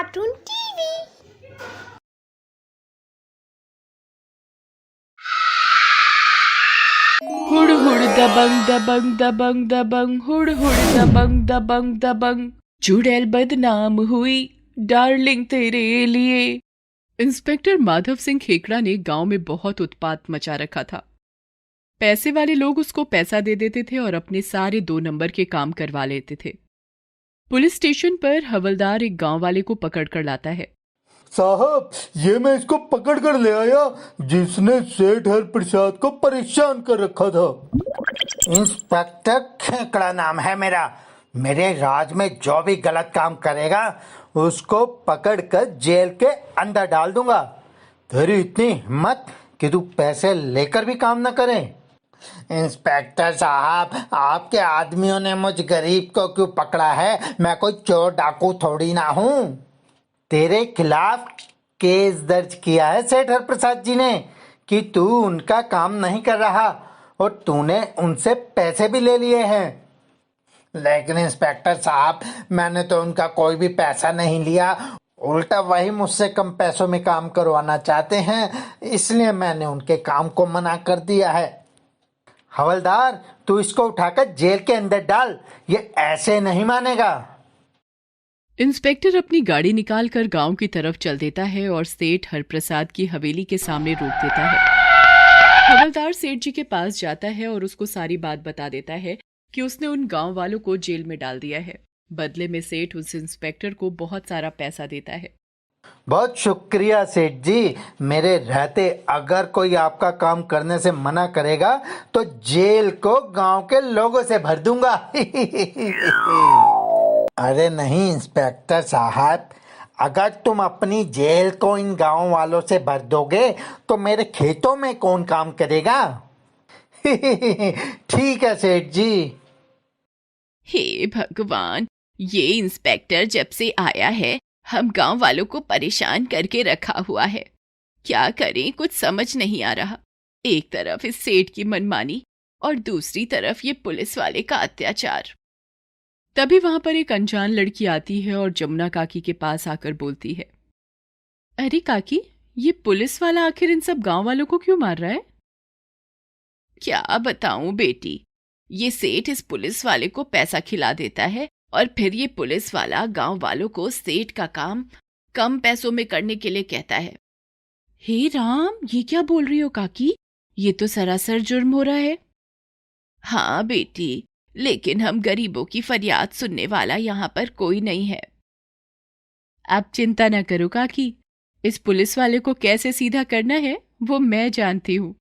Cartoon TV. हुड़ हुड़ दबंग दबंग दबंग दबंग हुड़ हुड़ दबंग दबंग दबंग। चुड़ैल बदनाम हुई डार्लिंग तेरे लिए। इंस्पेक्टर माधव सिंह खेकड़ा ने गांव में बहुत उत्पात मचा रखा था। पैसे वाले लोग उसको पैसा दे देते थे और अपने सारे 2 नंबर के काम करवा लेते थे। पुलिस स्टेशन पर हवलदार एक गांव वाले को पकड़ कर लाता है। साहब, ये मैं इसको पकड़ कर ले आया जिसने सेठ हर प्रसाद को परेशान कर रखा था। इंस्पेक्टर खेकड़ा नाम है मेरा। मेरे राज में जो भी गलत काम करेगा उसको पकड़कर जेल के अंदर डाल दूंगा। तेरी इतनी हिम्मत कि तू पैसे लेकर भी काम न करे। इंस्पेक्टर साहब, आपके आदमियों ने मुझ गरीब को क्यों पकड़ा है? मैं कोई चोर डाकू थोड़ी ना हूँ। तेरे खिलाफ केस दर्ज किया है सेठ हरप्रसाद जी ने कि तू उनका काम नहीं कर रहा और तूने उनसे पैसे भी ले लिए हैं। लेकिन इंस्पेक्टर साहब, मैंने तो उनका कोई भी पैसा नहीं लिया, उल्टा वही मुझसे कम पैसों में काम करवाना चाहते हैं, इसलिए मैंने उनके काम को मना कर दिया है। हवलदार, तू इसको उठाकर जेल के अंदर डाल, ये ऐसे नहीं मानेगा। इंस्पेक्टर अपनी गाड़ी निकालकर गांव की तरफ चल देता है और सेठ हरप्रसाद की हवेली के सामने रोक देता है। हवलदार सेठ जी के पास जाता है और उसको सारी बात बता देता है कि उसने उन गांव वालों को जेल में डाल दिया है। बदले में सेठ उस इंस्पेक्टर को बहुत सारा पैसा देता है। बहुत शुक्रिया सेठ जी। मेरे रहते अगर कोई आपका काम करने से मना करेगा तो जेल को गांव के लोगों से भर दूंगा। अरे नहीं इंस्पेक्टर साहब, अगर तुम अपनी जेल को इन गांव वालों से भर दोगे तो मेरे खेतों में कौन काम करेगा? ठीक है सेठ जी। हे भगवान, ये इंस्पेक्टर जब से आया है हम गांव वालों को परेशान करके रखा हुआ है। क्या करें, कुछ समझ नहीं आ रहा। एक तरफ इस सेठ की मनमानी और दूसरी तरफ ये पुलिस वाले का अत्याचार। तभी वहां पर एक अनजान लड़की आती है और जमुना काकी के पास आकर बोलती है, अरे काकी, ये पुलिस वाला आखिर इन सब गांव वालों को क्यों मार रहा है? क्या बताऊं बेटी, ये सेठ इस पुलिस वाले को पैसा खिला देता है और फिर ये पुलिस वाला गांव वालों को सेठ का काम कम पैसों में करने के लिए कहता है। हे राम, ये क्या बोल रही हो काकी? ये तो सरासर जुर्म हो रहा है। हाँ बेटी, लेकिन हम गरीबों की फरियाद सुनने वाला यहाँ पर कोई नहीं है। आप चिंता न करो काकी, इस पुलिस वाले को कैसे सीधा करना है वो मैं जानती हूँ।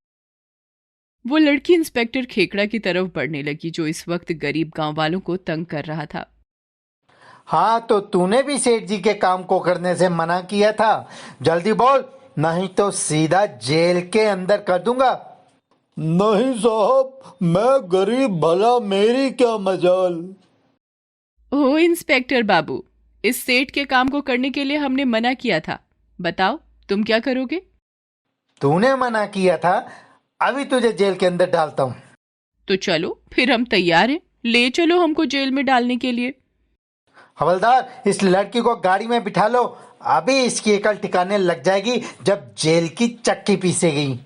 वो लड़की इंस्पेक्टर खेकड़ा की तरफ बढ़ने लगी जो इस वक्त गरीब गांव वालों को तंग कर रहा था। हाँ, तो तूने भी सेठ जी के काम को करने से मना किया था। जल्दी बोल, नहीं तो सीधा जेल के अंदर कर दूंगा। नहीं साहब, मैं गरीब भला मेरी क्या मजाल। ओ इंस्पेक्टर बाबू, इस सेठ के काम को करने के लिए हमने मना किया था। बताओ तुम क्या करोगे? तूने मना किया था, अभी तुझे जेल के अंदर डालता हूँ। तो चलो फिर, हम तैयार हैं, ले चलो हमको जेल में डालने के लिए। हवलदार, इस लड़की को गाड़ी में बिठा लो, अभी इसकी अकल ठिकाने लग जाएगी जब जेल की चक्की पीसेगी।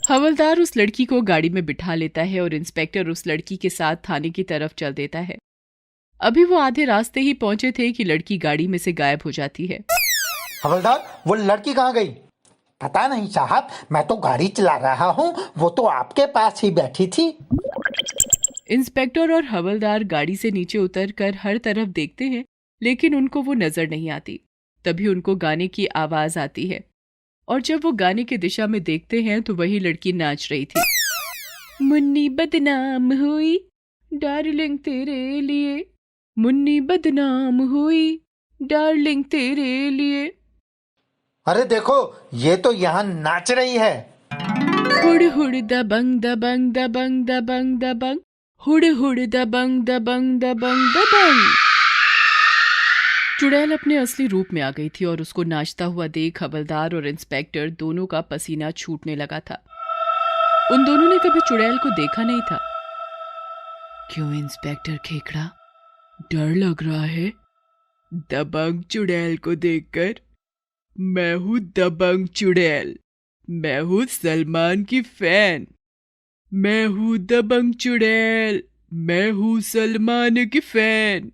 हवलदार उस लड़की को गाड़ी में बिठा लेता है और इंस्पेक्टर उस लड़की के साथ थाने की तरफ चल देता है। अभी वो आधे रास्ते ही पहुंचे थे कि लड़की गाड़ी में से गायब हो जाती है। हवलदार, वो लड़की कहाँ गई? पता नहीं साहब, मैं तो गाड़ी चला रहा हूँ, वो तो आपके पास ही बैठी थी। इंस्पेक्टर और हवलदार गाड़ी से नीचे उतरकर हर तरफ देखते हैं, लेकिन उनको वो नजर नहीं आती। तभी उनको गाने की आवाज आती है और जब वो गाने की दिशा में देखते हैं तो वही लड़की नाच रही थी। मुन्नी बदनाम हुई डार्लिंग तेरे लिए, मुन्नी बदनाम हुई डार्लिंग तेरे लिए। अरे देखो, ये तो यहाँ नाच रही है। हुड़ हुड़ दबंग दबंग दबंग दबंग दबंग, हुड़ हुड़ दबंग दबंग दबंग दबंग। चुड़ैल अपने असली रूप में आ गई थी और उसको नाचता हुआ देख हवलदार और इंस्पेक्टर दोनों का पसीना छूटने लगा था। उन दोनों ने कभी चुड़ैल को देखा नहीं था। क्यों इंस्पेक्टर खेकड़ा, डर लग रहा है? दबंग चुड़ैल को देखकर। मैं हूँ दबंग चुड़ैल, मैं हूँ सलमान की फैन। मैं हूँ दबंग चुड़ैल, मैं हूँ सलमान की फैन।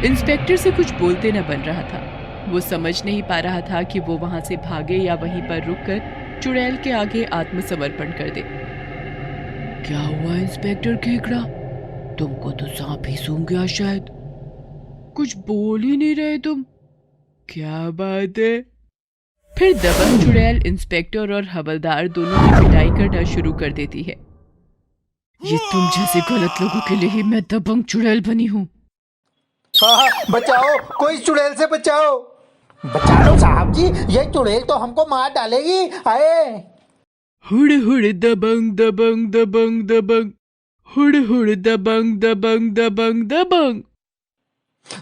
इंस्पेक्टर से कुछ बोलते न बन रहा था। वो समझ नहीं पा रहा था कि वो वहां से भागे या वहीं पर रुककर चुड़ैल के आगे आत्मसमर्पण कर दे। क्या हुआ इंस्पेक्टर खेकड़ा? तुमको तो सांप ही सूंघ गया शायद। कुछ बोल ही नहीं रहे तुम। क्या बात है? फिर दबंग चुड़ैल इंस्पेक्टर और हवलदार दोनों की पिटाई करना शुरू कर देती है। ये तुम जैसे गलत लोगों के लिए ही मैं दबंग चुड़ैल बनी हूँ। हाँ, बचाओ, कोई चुड़ैल से बचाओ। बचा लो साहब जी, ये चुड़ैल तो हमको मार डालेगी। आए हुड़ हुड़ दबंग दबंग दबंग दबंग, हुड़ हुड़ दबंग दबंग दबंग दबंग।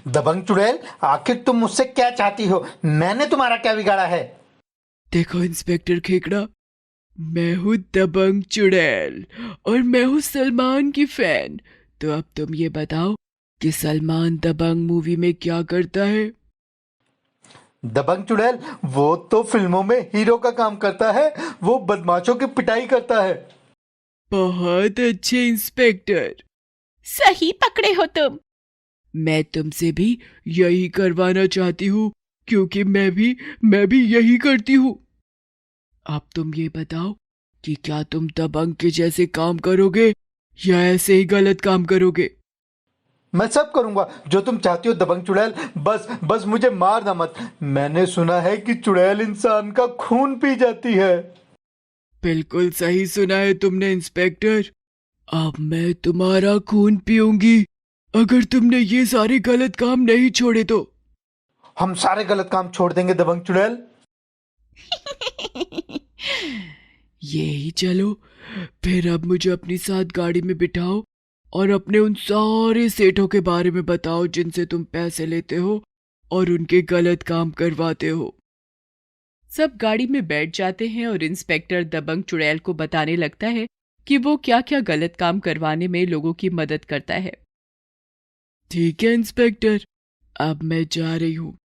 दबंग चुड़ैल, आखिर तुम मुझसे क्या चाहती हो? मैंने तुम्हारा क्या बिगाड़ा है? देखो इंस्पेक्टर खेकड़ा, मैं हूँ दबंग चुड़ैल और मैं हूँ सलमान की फैन। तो अब तुम ये बताओ कि सलमान दबंग मूवी में क्या करता है? दबंग चुड़ैल, वो तो फिल्मों में हीरो का काम करता है, वो बदमाशों की पिटाई करता है। बहुत अच्छे इंस्पेक्टर, सही पकड़े हो तुम। मैं तुमसे भी यही करवाना चाहती हूँ, क्योंकि मैं भी यही करती हूँ। अब तुम ये बताओ कि क्या तुम दबंग के जैसे काम करोगे या ऐसे ही गलत काम करोगे? मैं सब करूंगा जो तुम चाहती हो दबंग चुड़ैल, बस बस मुझे मारना मत। मैंने सुना है कि चुड़ैल इंसान का खून पी जाती है। बिल्कुल सही सुना है तुमने इंस्पेक्टर। अब मैं तुम्हारा खून पीऊंगी अगर तुमने ये सारे गलत काम नहीं छोड़े तो। हम सारे गलत काम छोड़ देंगे दबंग चुड़ैल। ये ही चलो, फिर अब मुझे अपनी साथ गाड़ी में बिठाओ और अपने उन सारे सेठों के बारे में बताओ जिनसे तुम पैसे लेते हो और उनके गलत काम करवाते हो। सब गाड़ी में बैठ जाते हैं और इंस्पेक्टर दबंग चुड़ैल को बताने लगता है कि वो क्या क्या गलत काम करवाने में लोगों की मदद करता है। ठीक है इंस्पेक्टर, अब मैं जा रही हूँ,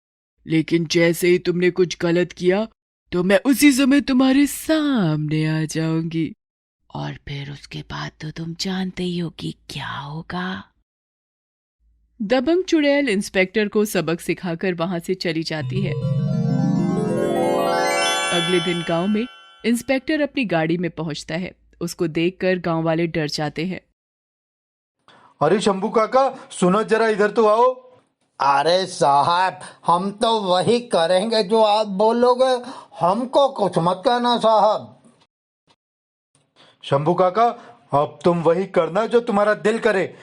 लेकिन जैसे ही तुमने कुछ गलत किया तो मैं उसी समय तुम्हारे सामने आ जाऊंगी और फिर उसके बाद तो तुम जानते ही हो कि क्या होगा। दबंग चुड़ैल इंस्पेक्टर को सबक सिखाकर वहां से चली जाती है। अगले दिन गांव में इंस्पेक्टर अपनी गाड़ी में पहुंचता है। उसको देखकर गांव वाले डर जाते हैं। अरे शंभू काका, सुनो जरा, इधर तो आओ। अरे साहब, हम तो वही करेंगे जो आप बोलोगे, हमको कुछ मत कहना साहब। शंभू काका, अब तुम वही करना जो तुम्हारा दिल करे,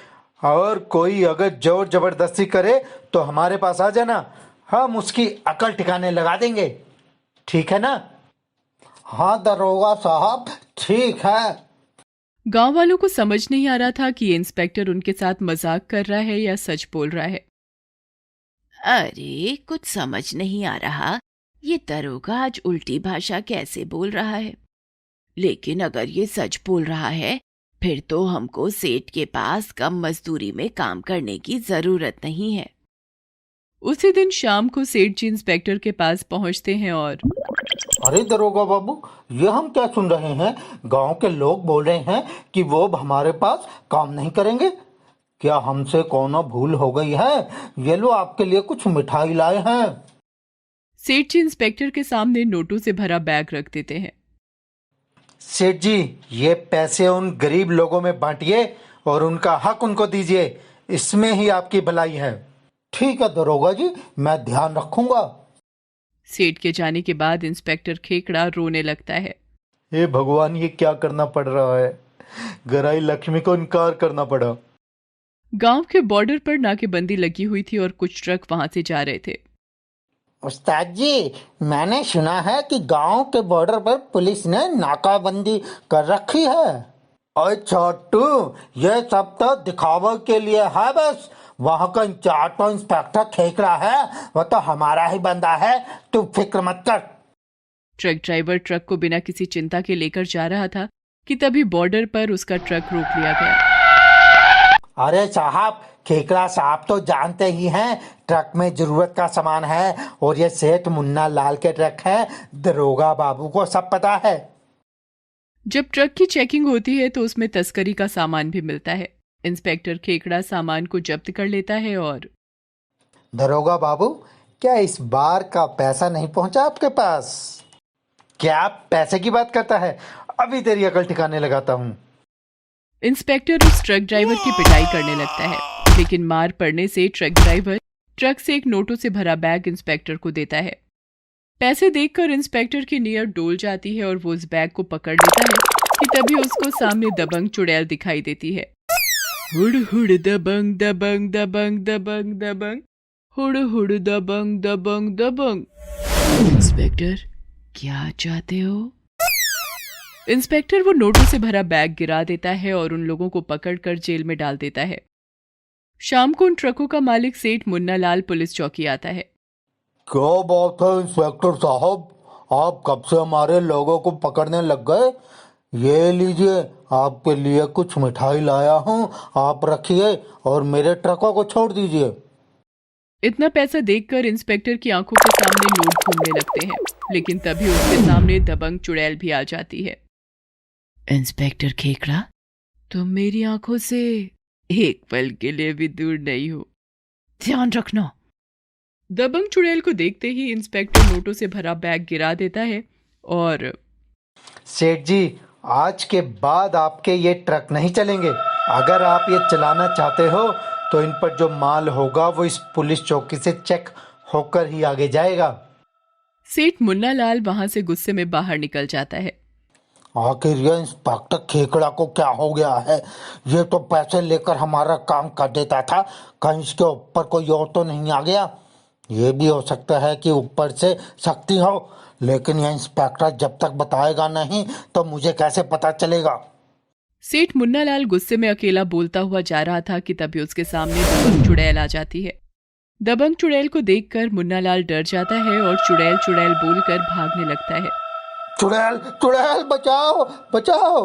और कोई अगर जोर जबरदस्ती करे तो हमारे पास आ जाना, हम उसकी अकल ठिकाने लगा देंगे। ठीक है ना? हाँ दरोगा साहब, ठीक है। गांव वालों को समझ नहीं आ रहा था कि ये इंस्पेक्टर उनके साथ मजाक कर रहा है या सच बोल रहा है। अरे कुछ समझ नहीं आ रहा, ये दरोगा आज उल्टी भाषा कैसे बोल रहा है। लेकिन अगर ये सच बोल रहा है फिर तो हमको सेठ के पास कम मजदूरी में काम करने की जरूरत नहीं है। उसी दिन शाम को सेठ जी इंस्पेक्टर के पास पहुंचते हैं और अरे दरोगा बाबू, ये हम क्या सुन रहे हैं? गांव के लोग बोल रहे हैं कि वो हमारे पास काम नहीं करेंगे। क्या हमसे कोनो भूल हो गई है? ये लो आपके लिए कुछ मिठाई लाए हैं। सेठ जी इंस्पेक्टर के सामने नोटों से भरा बैग रख देते हैं। सेठ जी, ये पैसे उन गरीब लोगों में बांटिए और उनका हक उनको दीजिए, इसमें ही आपकी भलाई है। ठीक है दरोगा जी, मैं ध्यान रखूंगा। सेठ के जाने के बाद इंस्पेक्टर खेकड़ा रोने लगता है। हे भगवान, ये क्या करना पड़ रहा है? गराई लक्ष्मी को इनकार करना पड़ा। गांव के बॉर्डर पर नाकेबंदी लगी हुई थी और कुछ ट्रक वहां से जा रहे थे। उस्ताद जी, मैंने सुना है कि गांव के बॉर्डर पर पुलिस ने नाकाबंदी कर रखी है। अरे छोटू, ये सब तो दिखावे के लिए है बस। वहाँ का इंचार्ज तो इंस्पेक्टर खेकड़ा है, वो तो हमारा ही बंदा है, तू फिक्र मत कर। ट्रक ड्राइवर ट्रक को बिना किसी चिंता के लेकर जा रहा था कि तभी बॉर्डर पर उसका ट्रक रोक लिया गया। अरे साहब, खेकड़ा साहब तो जानते ही हैं ट्रक में जरूरत का सामान है और ये सेठ मुन्ना लाल के ट्रक है। दरोगा बाबू को सब पता है। जब ट्रक की चेकिंग होती है तो उसमें तस्करी का सामान भी मिलता है। इंस्पेक्टर खेकड़ा सामान को जब्त कर लेता है और दरोगा बाबू, क्या इस बार का पैसा नहीं पहुंचा आपके पास? क्या पैसे की बात करता है? अभी तेरी अकल ठिकाने लगाता हूँ। इंस्पेक्टर उस ट्रक ड्राइवर की पिटाई करने लगता है, लेकिन मार पड़ने से ट्रक ड्राइवर ट्रक से एक नोटों से भरा बैग इंस्पेक्टर को देता है। पैसे देखकर इंस्पेक्टर की नियत डोल जाती है और वो उस बैग को पकड़ लेता है कि तभी उसको सामने दबंग चुड़ैल दिखाई देती है। हुड़ हुड़ दबंग दबंग दबंग दबंग दबंग, हुड़ हुड़ दबंग दबंग दबंग। इंस्पेक्टर, क्या चाहते हो? इंस्पेक्टर वो नोटों से भरा बैग गिरा देता है और उन लोगों को पकड़कर जेल में डाल देता है। शाम को उन ट्रकों का मालिक सेठ मुन्ना लाल पुलिस चौकी आता है। क्या बात है इंस्पेक्टर साहब, आप कब से हमारे लोगों को पकड़ने लग गए? ये लीजिए, आपके लिए कुछ मिठाई लाया हूँ, आप रखिए और मेरे ट्रकों को छोड़ दीजिए। इतना पैसा देखकर इंस्पेक्टर की आंखों के सामने नोट घूमने लगते हैं, लेकिन तभी उसके सामने दबंग चुड़ैल भी आ जाती है। इंस्पेक्टर खेकड़ा, तुम मेरी आंखों से एक पल के लिए भी दूर नहीं हो, ध्यान रखना। दबंग चुड़ैल को देखते ही इंस्पेक्टर नोटों से भरा बैग गिरा देता है और सेठ जी, आज के बाद आपके ये ट्रक नहीं चलेंगे। अगर आप ये चलाना चाहते हो तो इन पर जो माल होगा वो इस पुलिस चौकी से चेक होकर ही आगे जाएगा। सेठ मुन्ना लाल वहां से गुस्से में बाहर निकल जाता है। आखिर ये इंस्पेक्टर खेकड़ा को क्या हो गया है? ये तो पैसे लेकर हमारा काम कर देता था, कहीं इसके ऊपर कोई और तो नहीं आ गया? ये भी हो सकता है कि ऊपर से शक्ति हो, लेकिन यह इंस्पेक्टर जब तक बताएगा नहीं तो मुझे कैसे पता चलेगा? सेठ मुन्ना लाल गुस्से में अकेला बोलता हुआ जा रहा था कि तभी उसके सामने दबंग चुड़ैल आ जाती है। दबंग चुड़ैल को देखकर मुन्ना लाल डर जाता है और चुड़ैल चुड़ैल बोलकर भागने लगता है। चुड़ैल चुड़ैल, बचाओ बचाओ!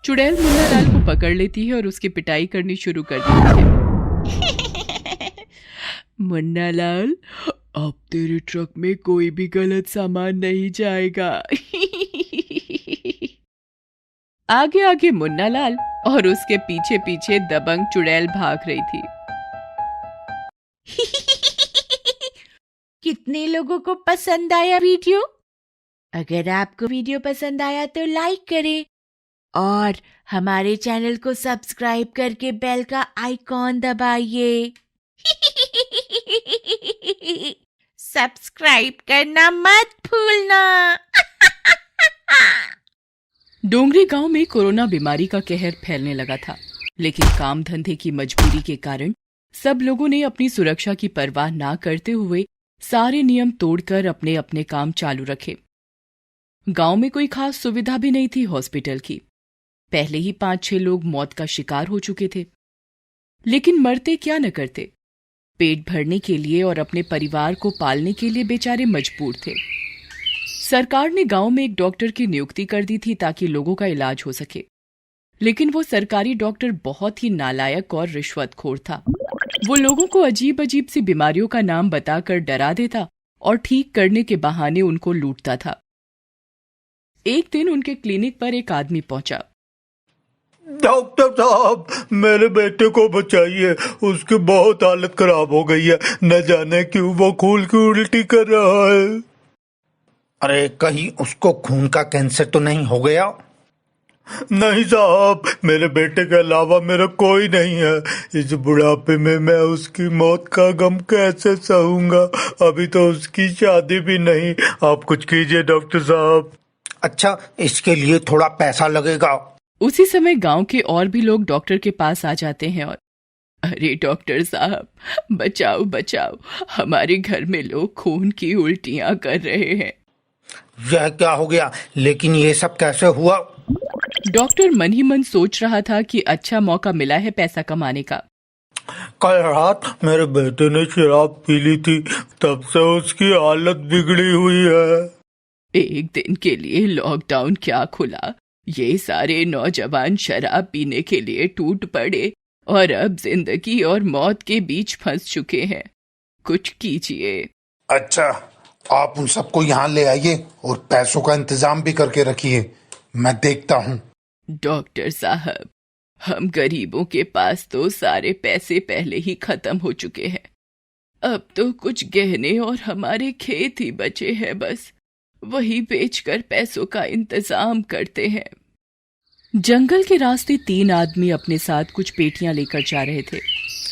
चुड़ैल मुन्ना लाल को पकड़ लेती है और उसकी पिटाई करनी शुरू कर देती है। मुन्ना लाल, अब तेरे ट्रक में कोई भी गलत सामान नहीं जाएगा। आगे आगे मुन्ना लाल और उसके पीछे पीछे दबंग चुड़ैल भाग रही थी। कितने लोगों को पसंद आया वीडियो? अगर आपको वीडियो पसंद आया तो लाइक करें और हमारे चैनल को सब्सक्राइब करके बेल का आइकॉन दबाइए। सब्सक्राइब करना मत भूलना। डोंगरी गांव में कोरोना बीमारी का कहर फैलने लगा था, लेकिन काम धंधे की मजबूरी के कारण सब लोगों ने अपनी सुरक्षा की परवाह ना करते हुए सारे नियम तोड़कर अपने अपने काम चालू रखे। गांव में कोई खास सुविधा भी नहीं थी हॉस्पिटल की। पहले ही 5-6 लोग मौत का शिकार हो चुके थे, लेकिन मरते क्या न करते। पेट भरने के लिए और अपने परिवार को पालने के लिए बेचारे मजबूर थे। सरकार ने गांव में एक डॉक्टर की नियुक्ति कर दी थी ताकि लोगों का इलाज हो सके, लेकिन वो सरकारी डॉक्टर बहुत ही नालायक और रिश्वतखोर था। वो लोगों को अजीब अजीब सी बीमारियों का नाम बताकर डरा देता और ठीक करने के बहाने उनको लूटता था। एक दिन उनके क्लिनिक पर एक आदमी पहुंचा। डॉक्टर साहब, मेरे बेटे को बचाइए, उसकी बहुत हालत खराब हो गई है, न जाने क्यों वो खून की उल्टी कर रहा है। अरे कहीं उसको खून का कैंसर तो नहीं हो गया? नहीं साहब, मेरे बेटे के अलावा मेरा कोई नहीं है। इस बुढ़ापे में मैं उसकी मौत का गम कैसे सहूंगा? अभी तो उसकी शादी भी नहीं। आप कुछ कीजिए डॉक्टर साहब। अच्छा, इसके लिए थोड़ा पैसा लगेगा। उसी समय गांव के और भी लोग डॉक्टर के पास आ जाते हैं और अरे डॉक्टर साहब, बचाओ बचाओ, हमारे घर में लोग खून की उल्टियां कर रहे हैं। यह क्या हो गया? लेकिन ये सब कैसे हुआ? डॉक्टर मन ही मन सोच रहा था कि अच्छा मौका मिला है पैसा कमाने का। कल रात मेरे बेटे ने शराब पी ली थी, तब से उसकी हालत बिगड़ी हुई है। एक दिन के लिए लॉकडाउन क्या खुला, ये सारे नौजवान शराब पीने के लिए टूट पड़े और अब जिंदगी और मौत के बीच फंस चुके हैं। कुछ कीजिए। अच्छा, आप उन सबको यहाँ ले आइए और पैसों का इंतजाम भी करके रखिए, मैं देखता हूँ। डॉक्टर साहब, हम गरीबों के पास तो सारे पैसे पहले ही खत्म हो चुके हैं। अब तो कुछ गहने और हमारे खेत ही बचे हैं, बस वही बेचकर पैसों का इंतजाम करते हैं। जंगल के रास्ते 3 आदमी अपने साथ कुछ पेटियां लेकर जा रहे थे।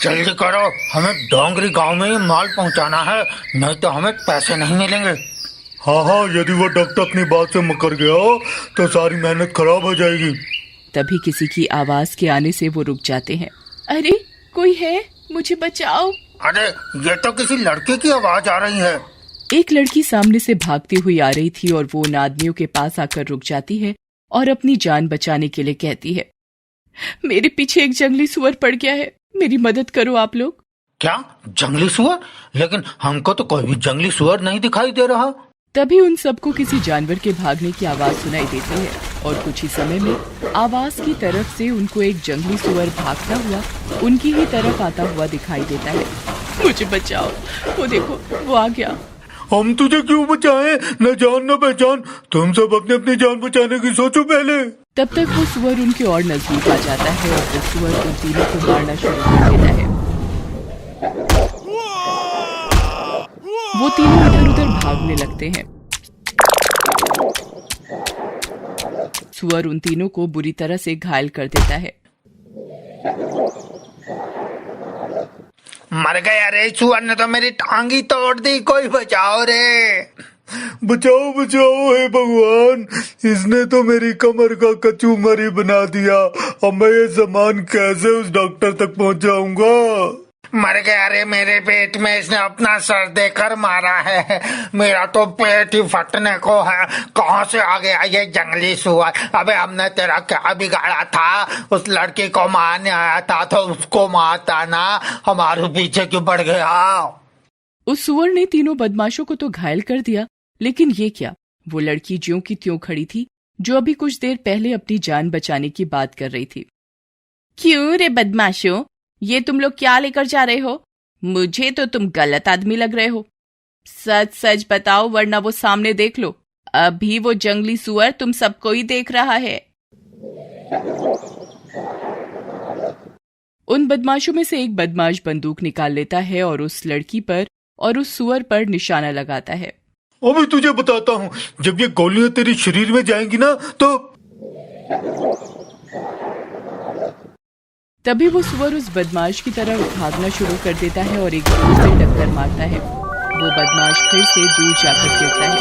जल्दी करो, हमें डोंगरी गांव में ये माल पहुंचाना है, नहीं तो हमें पैसे नहीं मिलेंगे। हाँ, यदि वो डॉक्टर अपनी बात से मुकर गया तो सारी मेहनत खराब हो जाएगी। तभी किसी की आवाज के आने से वो रुक जाते हैं। अरे, कोई है, मुझे बचाओ। अरे, ये तो किसी लड़के की आवाज आ रही है। एक लड़की सामने से भागती हुई आ रही थी और वो उन आदमियों के पास आकर रुक जाती है और अपनी जान बचाने के लिए कहती है, मेरे पीछे एक जंगली सुअर पड़ गया है, मेरी मदद करो आप लोग। क्या, जंगली सुअर? लेकिन हमको तो कोई भी जंगली सुअर नहीं दिखाई दे रहा। तभी उन सबको किसी जानवर के भागने की आवाज सुनाई देती है और कुछ ही समय में आवाज की तरफ से उनको एक जंगली सुअर भागता हुआ उनकी ही तरफ आता हुआ दिखाई देता है। मुझे बचाओ, वो देखो, वो आ गया। हम तुझे क्यों बचाएं? न जान न पहचान, तुम सब अपने अपनी जान बचाने की सोचो पहले। तब तक वो सुअर उनके और नजदीक आ जाता है और वो सुअर उन तीनों को मारना शुरू कर देता है। वो तीनों इधर उधर भागने लगते हैं। सुअर उन तीनों को बुरी तरह से घायल कर देता है। मर गया रे, सुअर ने तो मेरी टांगी तोड़ दी, कोई बचाओ रे। बचाओ बचाओ, हे भगवान, इसने तो मेरी कमर का कचूमरी बना दिया। अब मैं ये सामान कैसे उस डॉक्टर तक पहुंचाऊंगा? मर गया रे, मेरे पेट में इसने अपना सर देकर मारा है। मेरा तो पेट ही फटने को है। कहाँ से आ गया ये जंगली सुअर? अबे, हमने तेरा क्या बिगाड़ा था? उस लड़की को मारने आया था तो उसको मारता ना, हमारे पीछे क्यों पड़ गया? उस सुअर ने तीनों बदमाशों को तो घायल कर दिया, लेकिन ये क्या, वो लड़की ज्यों की त्यों खड़ी थी जो अभी कुछ देर पहले अपनी जान बचाने की बात कर रही थी। क्यों रे बदमाशों, ये तुम लोग क्या लेकर जा रहे हो? मुझे तो तुम गलत आदमी लग रहे हो। सच सच बताओ, वरना वो सामने देख लो, अभी वो जंगली सुअर तुम सबको ही देख रहा है। उन बदमाशों में से एक बदमाश बंदूक निकाल लेता है और उस लड़की पर और उस सुअर पर निशाना लगाता है। अभी तुझे बताता हूँ, जब ये गोलियां तेरे शरीर में जाएंगी ना तो। तभी वो सुअर उस बदमाश की तरफ भागना शुरू कर देता है और एक जोर से टक्कर मारता है। वो बदमाश फिर से दूर जाकर गिरता है।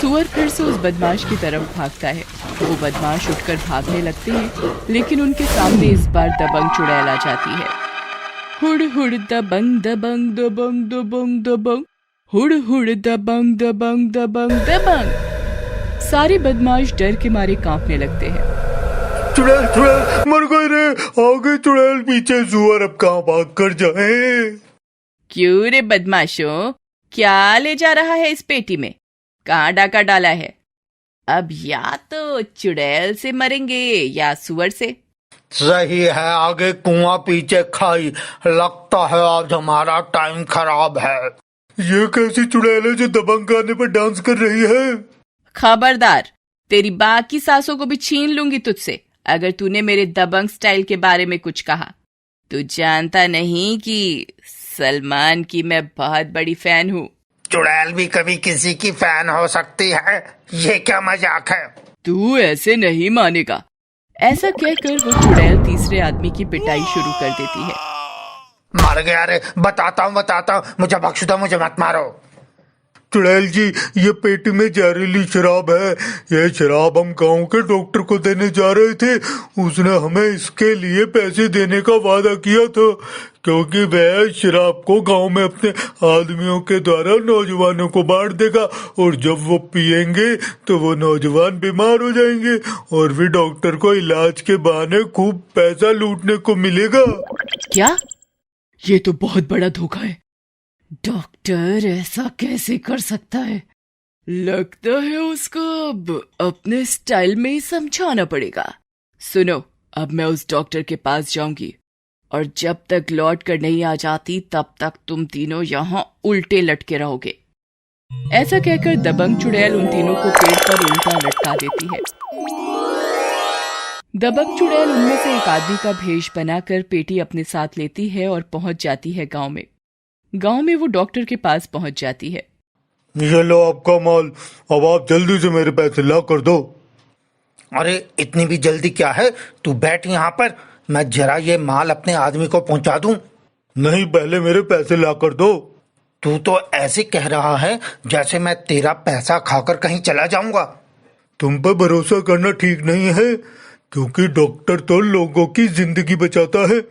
सुअर फिर से उस बदमाश की तरफ भागता है। वो बदमाश उठकर भागने लगते हैं, लेकिन उनके सामने इस बार दबंग चुड़ैल आ जाती है। हुड़ हुड़ दबंग दबंग दबंग दबंग दबंग, हुड़ हुड़ दबंग दबंग दबंग दबंग। सारे बदमाश डर के मारे कांपने लगते हैं। चुड़ैल चुड़ैल मर गए रे, आगे चुड़ैल पीछे सुअर, अब कहाँ भाग कर जाए? क्यों रे बदमाशों, क्या ले जा रहा है इस पेटी में? कहाँ डाका डाला है? अब या तो चुड़ैल से मरेंगे या सुअर से। सही है, आगे कुआं पीछे खाई, लगता है आज हमारा टाइम खराब है। ये कैसी चुड़ैल है जो दबंग गाने पर डांस कर रही है? खबरदार, तेरी बाकी सांसों को भी छीन लूंगी तुझसे अगर तूने मेरे दबंग स्टाइल के बारे में कुछ कहा। तू जानता नहीं कि सलमान की मैं बहुत बड़ी फैन हूँ। चुड़ैल भी कभी किसी की फैन हो सकती है, ये क्या मजाक है? तू ऐसे नहीं मानेगा। ऐसा कहकर वो चुड़ैल तीसरे आदमी की पिटाई शुरू कर देती है। मर गया रे, बताता हूँ, मुझे बख्श दो, मुझे मत मारो। चुड़ैल जी, ये पेटी में जहरीली शराब है। ये शराब हम गांव के डॉक्टर को देने जा रहे थे। उसने हमें इसके लिए पैसे देने का वादा किया था, क्योंकि वह शराब को गांव में अपने आदमियों के द्वारा नौजवानों को बांट देगा, और जब वो पिएंगे तो वो नौजवान बीमार हो जाएंगे और फिर डॉक्टर को इलाज के बहाने खूब पैसा लूटने को मिलेगा। क्या? ये तो बहुत बड़ा धोखा है। डॉक्टर ऐसा कैसे कर सकता है? लगता है उसको अब अपने स्टाइल में ही समझाना पड़ेगा। सुनो, अब मैं उस डॉक्टर के पास जाऊंगी और जब तक लौट कर नहीं आ जाती तब तक तुम तीनों यहाँ उल्टे लटके रहोगे। ऐसा कहकर दबंग चुड़ैल उन तीनों को पेड़ पर उल्टा लटका देती है। दबंग चुड़ैल उनमें से एक आदमी का भेष बनाकर पेटी अपने साथ लेती है और पहुंच जाती है गांव में। गांव में वो डॉक्टर के पास पहुंच जाती है। ये लो आपका माल, अब आप जल्दी से मेरे पैसे ला कर दो। अरे इतनी भी जल्दी क्या है, तू बैठ यहाँ पर, मैं जरा ये माल अपने आदमी को पहुंचा दूं। नहीं, पहले मेरे पैसे ला कर दो। तू तो ऐसे कह रहा है जैसे मैं तेरा पैसा खाकर कहीं चला जाऊंगा। तुम पर भरोसा करना ठीक नहीं है, क्योंकि डॉक्टर तो लोगों की जिंदगी बचाता है,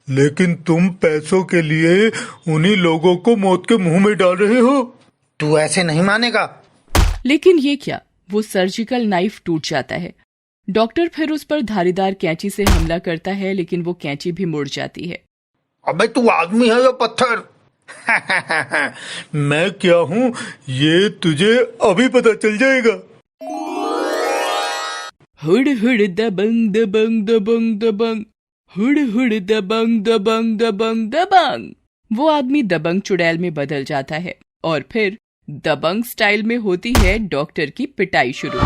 लेकिन तुम पैसों के लिए उन्हीं लोगों को मौत के मुंह में डाल रहे हो। तू ऐसे नहीं मानेगा। लेकिन ये क्या, वो सर्जिकल नाइफ टूट जाता है। डॉक्टर फिर उस पर धारीदार कैंची से हमला करता है, लेकिन वो कैंची भी मुड़ जाती है। अबे तू आदमी है या पत्थर? मैं क्या हूँ ये तुझे अभी पता चल जाएगा। हुड़ हुड़ दबंग दबंग दबंग दबंग, हुड़ हुड़ दबंग दबंग दबंग दबंग। वो आदमी दबंग चुड़ैल में बदल जाता है और फिर दबंग स्टाइल में होती है डॉक्टर की पिटाई शुरू।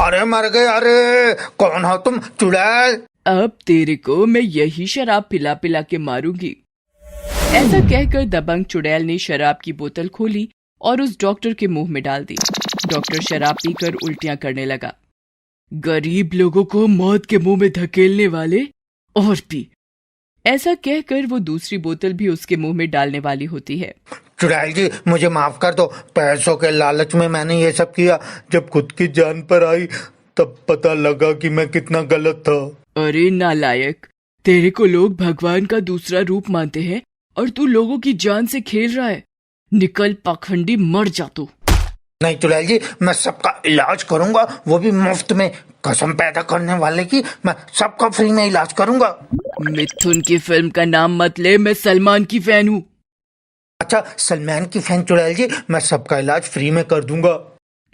अरे मर गए, अरे कौन हो तुम चुड़ैल? अब तेरे को मैं यही शराब पिला पिला के मारूंगी। ऐसा कहकर दबंग चुड़ैल ने शराब की बोतल खोली और उस डॉक्टर के मुंह में डाल दी। डॉक्टर शराब पीकर उल्टियां करने लगा। गरीब लोगों को मौत के मुंह में धकेलने वाले, और पी। ऐसा कहकर वो दूसरी बोतल भी उसके मुंह में डालने वाली होती है। चुड़ैल जी मुझे माफ कर दो, पैसों के लालच में मैंने ये सब किया। जब खुद की जान पर आई तब पता लगा कि मैं कितना गलत था। अरे नालायक, तेरे को लोग भगवान का दूसरा रूप मानते हैं और तू लोगों की जान से खेल रहा है। निकल पाखंडी, मर जा तू। नहीं चुड़ैल जी, मैं सबका इलाज करूंगा, वो भी मुफ्त में। कसम पैदा करने वाले की, मैं सबका फ्री में इलाज करूंगा। मिथुन की फिल्म का नाम मत ले, मैं सलमान की फैन हूँ। अच्छा सलमान की फैन चुड़ैल जी, मैं सबका इलाज फ्री में कर दूंगा।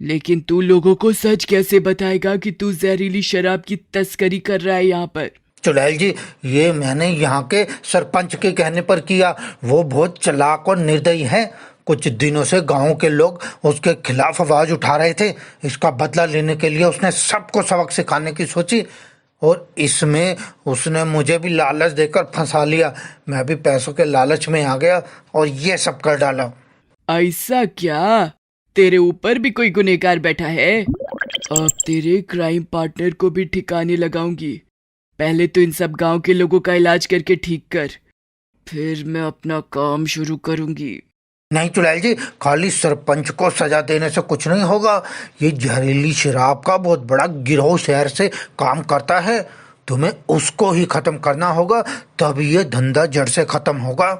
लेकिन तू लोगों को सच कैसे बताएगा कि तू जहरीली शराब की तस्करी कर रहा है यहाँ पर? चुड़ैल जी ये मैंने यहाँ के सरपंच के कहने पर किया। वो बहुत चालाक और निर्दयी है। कुछ दिनों से गांव के लोग उसके खिलाफ आवाज उठा रहे थे। इसका बदला लेने के लिए उसने सबको सबक सिखाने की सोची, और इसमें उसने मुझे भी लालच देकर फंसा लिया। मैं भी पैसों के लालच में आ गया और ये सब कर डाला। ऐसा क्या? तेरे ऊपर भी कोई गुनहगार बैठा है? अब तेरे क्राइम पार्टनर को भी ठिकाने लगाऊंगी। पहले तो इन सब गांव के लोगों का इलाज करके ठीक कर, फिर मैं अपना काम शुरू करूंगी। नहीं चुड़ैल जी, खाली सरपंच को सजा देने से कुछ नहीं होगा। ये जहरीली शराब का बहुत बड़ा गिरोह शहर से काम करता है। तुम्हें उसको ही खत्म करना होगा, तब ये धंधा जड़ से खत्म होगा।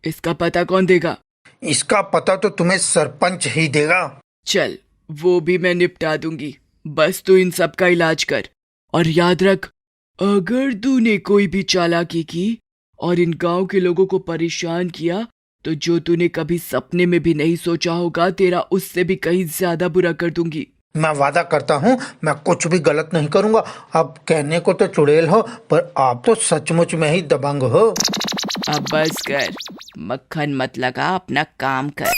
इसका पता कौन देगा? इसका पता तो तुम्हें सरपंच ही देगा। चल, वो भी मैं निपटा दूंगी। बस तू इन सब का इलाज कर, और याद रख, अगर तूने कोई भी चालाकी की और इन गांव के लोगों को परेशान किया तो जो तूने कभी सपने में भी नहीं सोचा होगा, तेरा उससे भी कहीं ज्यादा बुरा कर दूंगी। मैं वादा करता हूँ मैं कुछ भी गलत नहीं करूँगा। अब कहने को तो चुड़ैल हो, पर आप तो सचमुच में ही दबंग हो। अब बस कर, मक्खन मत लगा, अपना काम कर।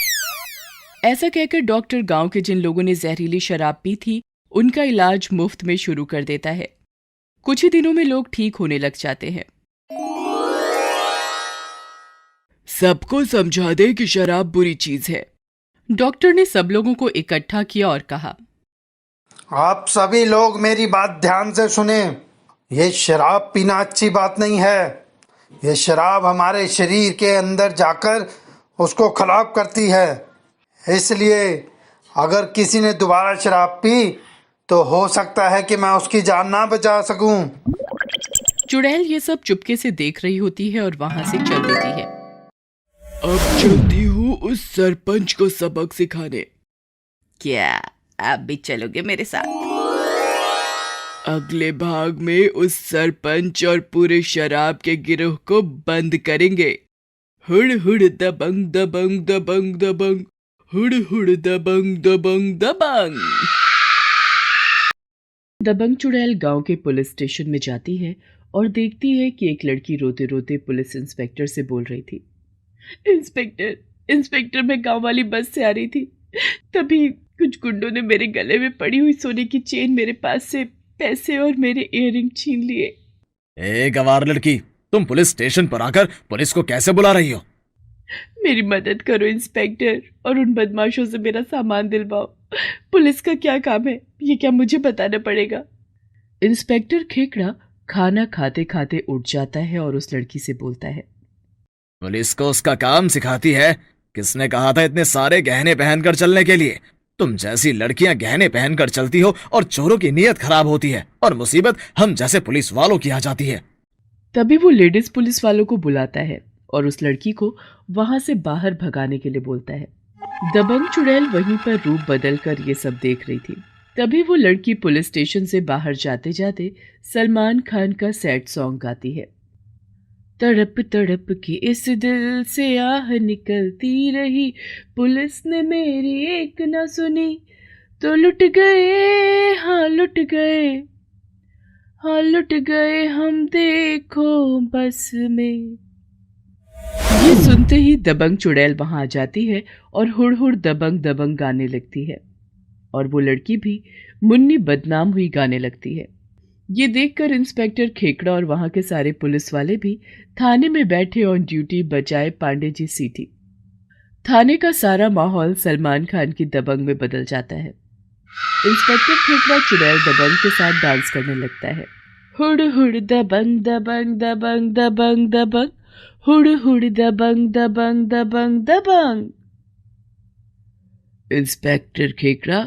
ऐसा कहकर डॉक्टर गांव के जिन लोगों ने जहरीली शराब पी थी उनका इलाज मुफ्त में शुरू कर देता है। कुछ ही दिनों में लोग ठीक होने लग जाते हैं। सबको समझा दे कि शराब बुरी चीज है। डॉक्टर ने सब लोगों को इकट्ठा किया और कहा, आप सभी लोग मेरी बात ध्यान से सुने। ये शराब पीना अच्छी बात नहीं है। ये शराब हमारे शरीर के अंदर जाकर उसको खराब करती है। इसलिए अगर किसी ने दोबारा शराब पी तो हो सकता है कि मैं उसकी जान ना बचा सकूं। चुड़ैल ये सब चुपके से देख रही होती है और वहां से चल देती है। अब चलती हूँ उस सरपंच को सबक सिखाने। क्या आप भी चलोगे मेरे साथ? अगले भाग में उस सरपंच और पूरे शराब के गिरोह को बंद करेंगे। हुड़ हुड़ दबंग दबंग दबंग दबंग, हुड़ हुड़ दबंग दबंग दबंग। दबंग चुड़ैल गांव के पुलिस स्टेशन में जाती है और देखती है कि एक लड़की रोते रोते पुलिस इंस्पेक्टर से बोल रही थी, इंस्पेक्टर इंस्पेक्टर, मैं गांव वाली बस से आ रही थी, तभी कुछ गुंडों ने मेरे गले में पड़ी हुई सोने की चेन, मेरे पास से पैसे और मेरे इयररिंग छीन लिए। ए गवार लड़की, तुम पुलिस स्टेशन पर आकर पुलिस को कैसे बुला रही हो? मेरी मदद करो इंस्पेक्टर, और उन बदमाशों से मेरा सामान दिलवाओ। पुलिस का क्या काम है, ये क्या मुझे बताना पड़ेगा? इंस्पेक्टर खेकड़ा खाना खाते खाते उठ जाता है और उस लड़की से बोलता है, पुलिस को उसका काम सिखाती है? किसने कहा था इतने सारे गहने पहनकर चलने के लिए? तुम जैसी लड़कियां गहने पहनकर चलती हो और चोरों की नीयत खराब होती है और मुसीबत हम जैसे पुलिस वालों की आ जाती है। तभी वो लेडीज पुलिस वालों को बुलाता है और उस लड़की को वहां से बाहर भगाने के लिए बोलता है। दबंग चुड़ैल वहीं पर रूप बदलकर ये सब देख रही थी। तभी वो लड़की पुलिस स्टेशन से बाहर जाते जाते सलमान खान का सैड सॉन्ग गाती है। तड़प तड़प के इस दिल से आह निकलती रही, पुलिस ने मेरी एक ना सुनी, तो लुट गए, हाँ लुट गए, हाँ लुट गए हम देखो बस में। ये सुनते ही दबंग चुड़ैल वहां आ जाती है और हुड़ हुड़ दबंग दबंग गाने लगती है, और वो लड़की भी मुन्नी बदनाम हुई गाने लगती है। ये देखकर इंस्पेक्टर खेकड़ा और वहां के सारे पुलिस वाले भी थाने में बैठे ऑन ड्यूटी बजाए पांडे जी सीटी। थाने का सारा माहौल सलमान खान की दबंग में बदल जाता है। इंस्पेक्टर खेकड़ा चुड़ैल दबंग के साथ डांस करने लगता है। हुड़ हुड़ दबंग दबंग दबंग दबंग दबंग, हुड़ हुड़ दबंग दबंग दबंग दबंग। इंस्पेक्टर खेकड़ा,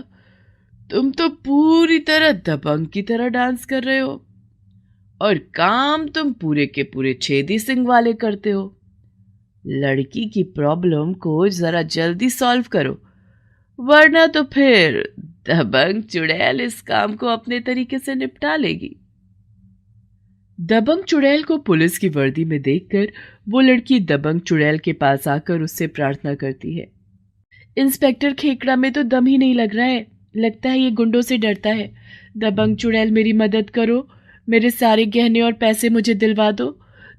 तुम तो पूरी तरह दबंग की तरह डांस कर रहे हो, और काम तुम पूरे के पूरे छेदी सिंह वाले करते हो। लड़की की प्रॉब्लम को जरा जल्दी सॉल्व करो, वरना तो फिर दबंग चुड़ैल इस काम को अपने तरीके से निपटा लेगी। दबंग चुड़ैल को पुलिस की वर्दी में देखकर वो लड़की दबंग चुड़ैल के पास आकर उससे प्रार्थना करती है, इंस्पेक्टर खेकड़ा में तो दम ही नहीं लग रहा है, लगता है ये गुंडों से डरता है। दबंग चुड़ैल मेरी मदद करो, मेरे सारे गहने और पैसे मुझे दिलवा दो,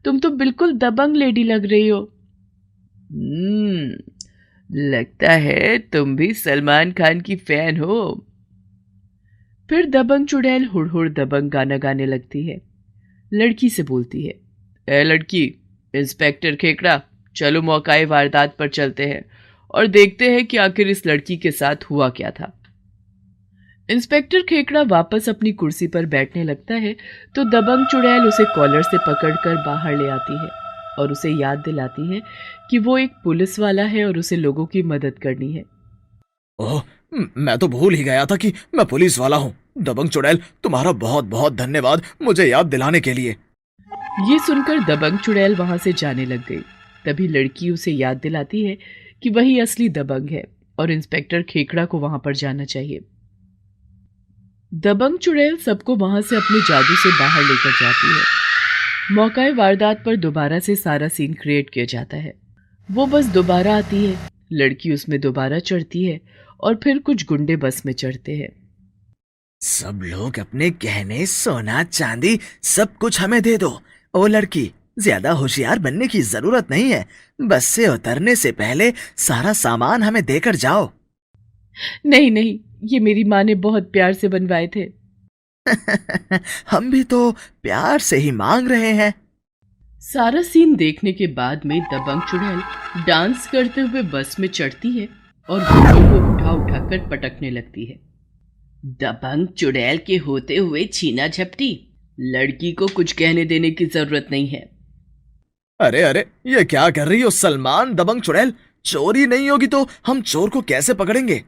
तुम तो बिल्कुल दबंग लेडी लग रही हो। लगता है तुम भी सलमान खान की फैन हो। फिर दबंग चुड़ैल हुड़ हुड़ दबंग गाना गाने लगती है। लड़की से बोलती है, ए लड़की, इंस्पेक्टर खेकड़ा, चलो मौकाए वारदात पर चलते हैं और देखते हैं कि आखिर इस लड़की के साथ हुआ क्या था। इंस्पेक्टर खेकड़ा वापस अपनी कुर्सी पर बैठने लगता है तो दबंग चुड़ैल उसे कॉलर से पकड़कर बाहर ले आती है और उसे याद दिलाती है कि वो एक पुलिस वाला है और उसे लोगों की मदद करनी है। ओह, मैं तो भूल ही गया था कि मैं पुलिस वाला हूँ। दबंग चुड़ैल, तुम्हारा बहुत बहुत धन्यवाद मुझे याद दिलाने के लिए। ये सुनकर दबंग चुड़ैल वहां से जाने लग गई। तभी लड़की उसे याद दिलाती है कि वही असली दबंग है और इंस्पेक्टर खेकड़ा को वहां पर जाना चाहिए। दबंग चुड़ैल सबको वहां से अपने जादू से बाहर लेकर जाती है। मौकाए वारदात पर दोबारा से सारा सीन क्रिएट किया जाता है। वो बस दोबारा आती है, लड़की उसमें दोबारा चढ़ती है और फिर कुछ गुंडे बस में चढ़ते हैं। सब लोग अपने गहने, सोना, चांदी सब कुछ हमें दे दो। ओ लड़की, ज्यादा होशियार बनने की जरूरत नहीं है, बस से उतरने से पहले सारा सामान हमें देकर जाओ। नहीं नहीं, ये मेरी माँ ने बहुत प्यार से बनवाए थे। हम भी तो प्यार से ही मांग रहे हैं। सारा सीन देखने के बाद में दबंग चुड़ैल डांस करते हुए बस में चढ़ती है और गुंडों को उठा उठाकर पटकने लगती है। दबंग चुड़ैल के होते हुए छीना झपटी, लड़की को कुछ कहने देने की जरूरत नहीं है। अरे अरे, ये क्या कर रही हो सलमान? दबंग चुड़ैल, चोरी नहीं होगी तो हम चोर को कैसे पकड़ेंगे?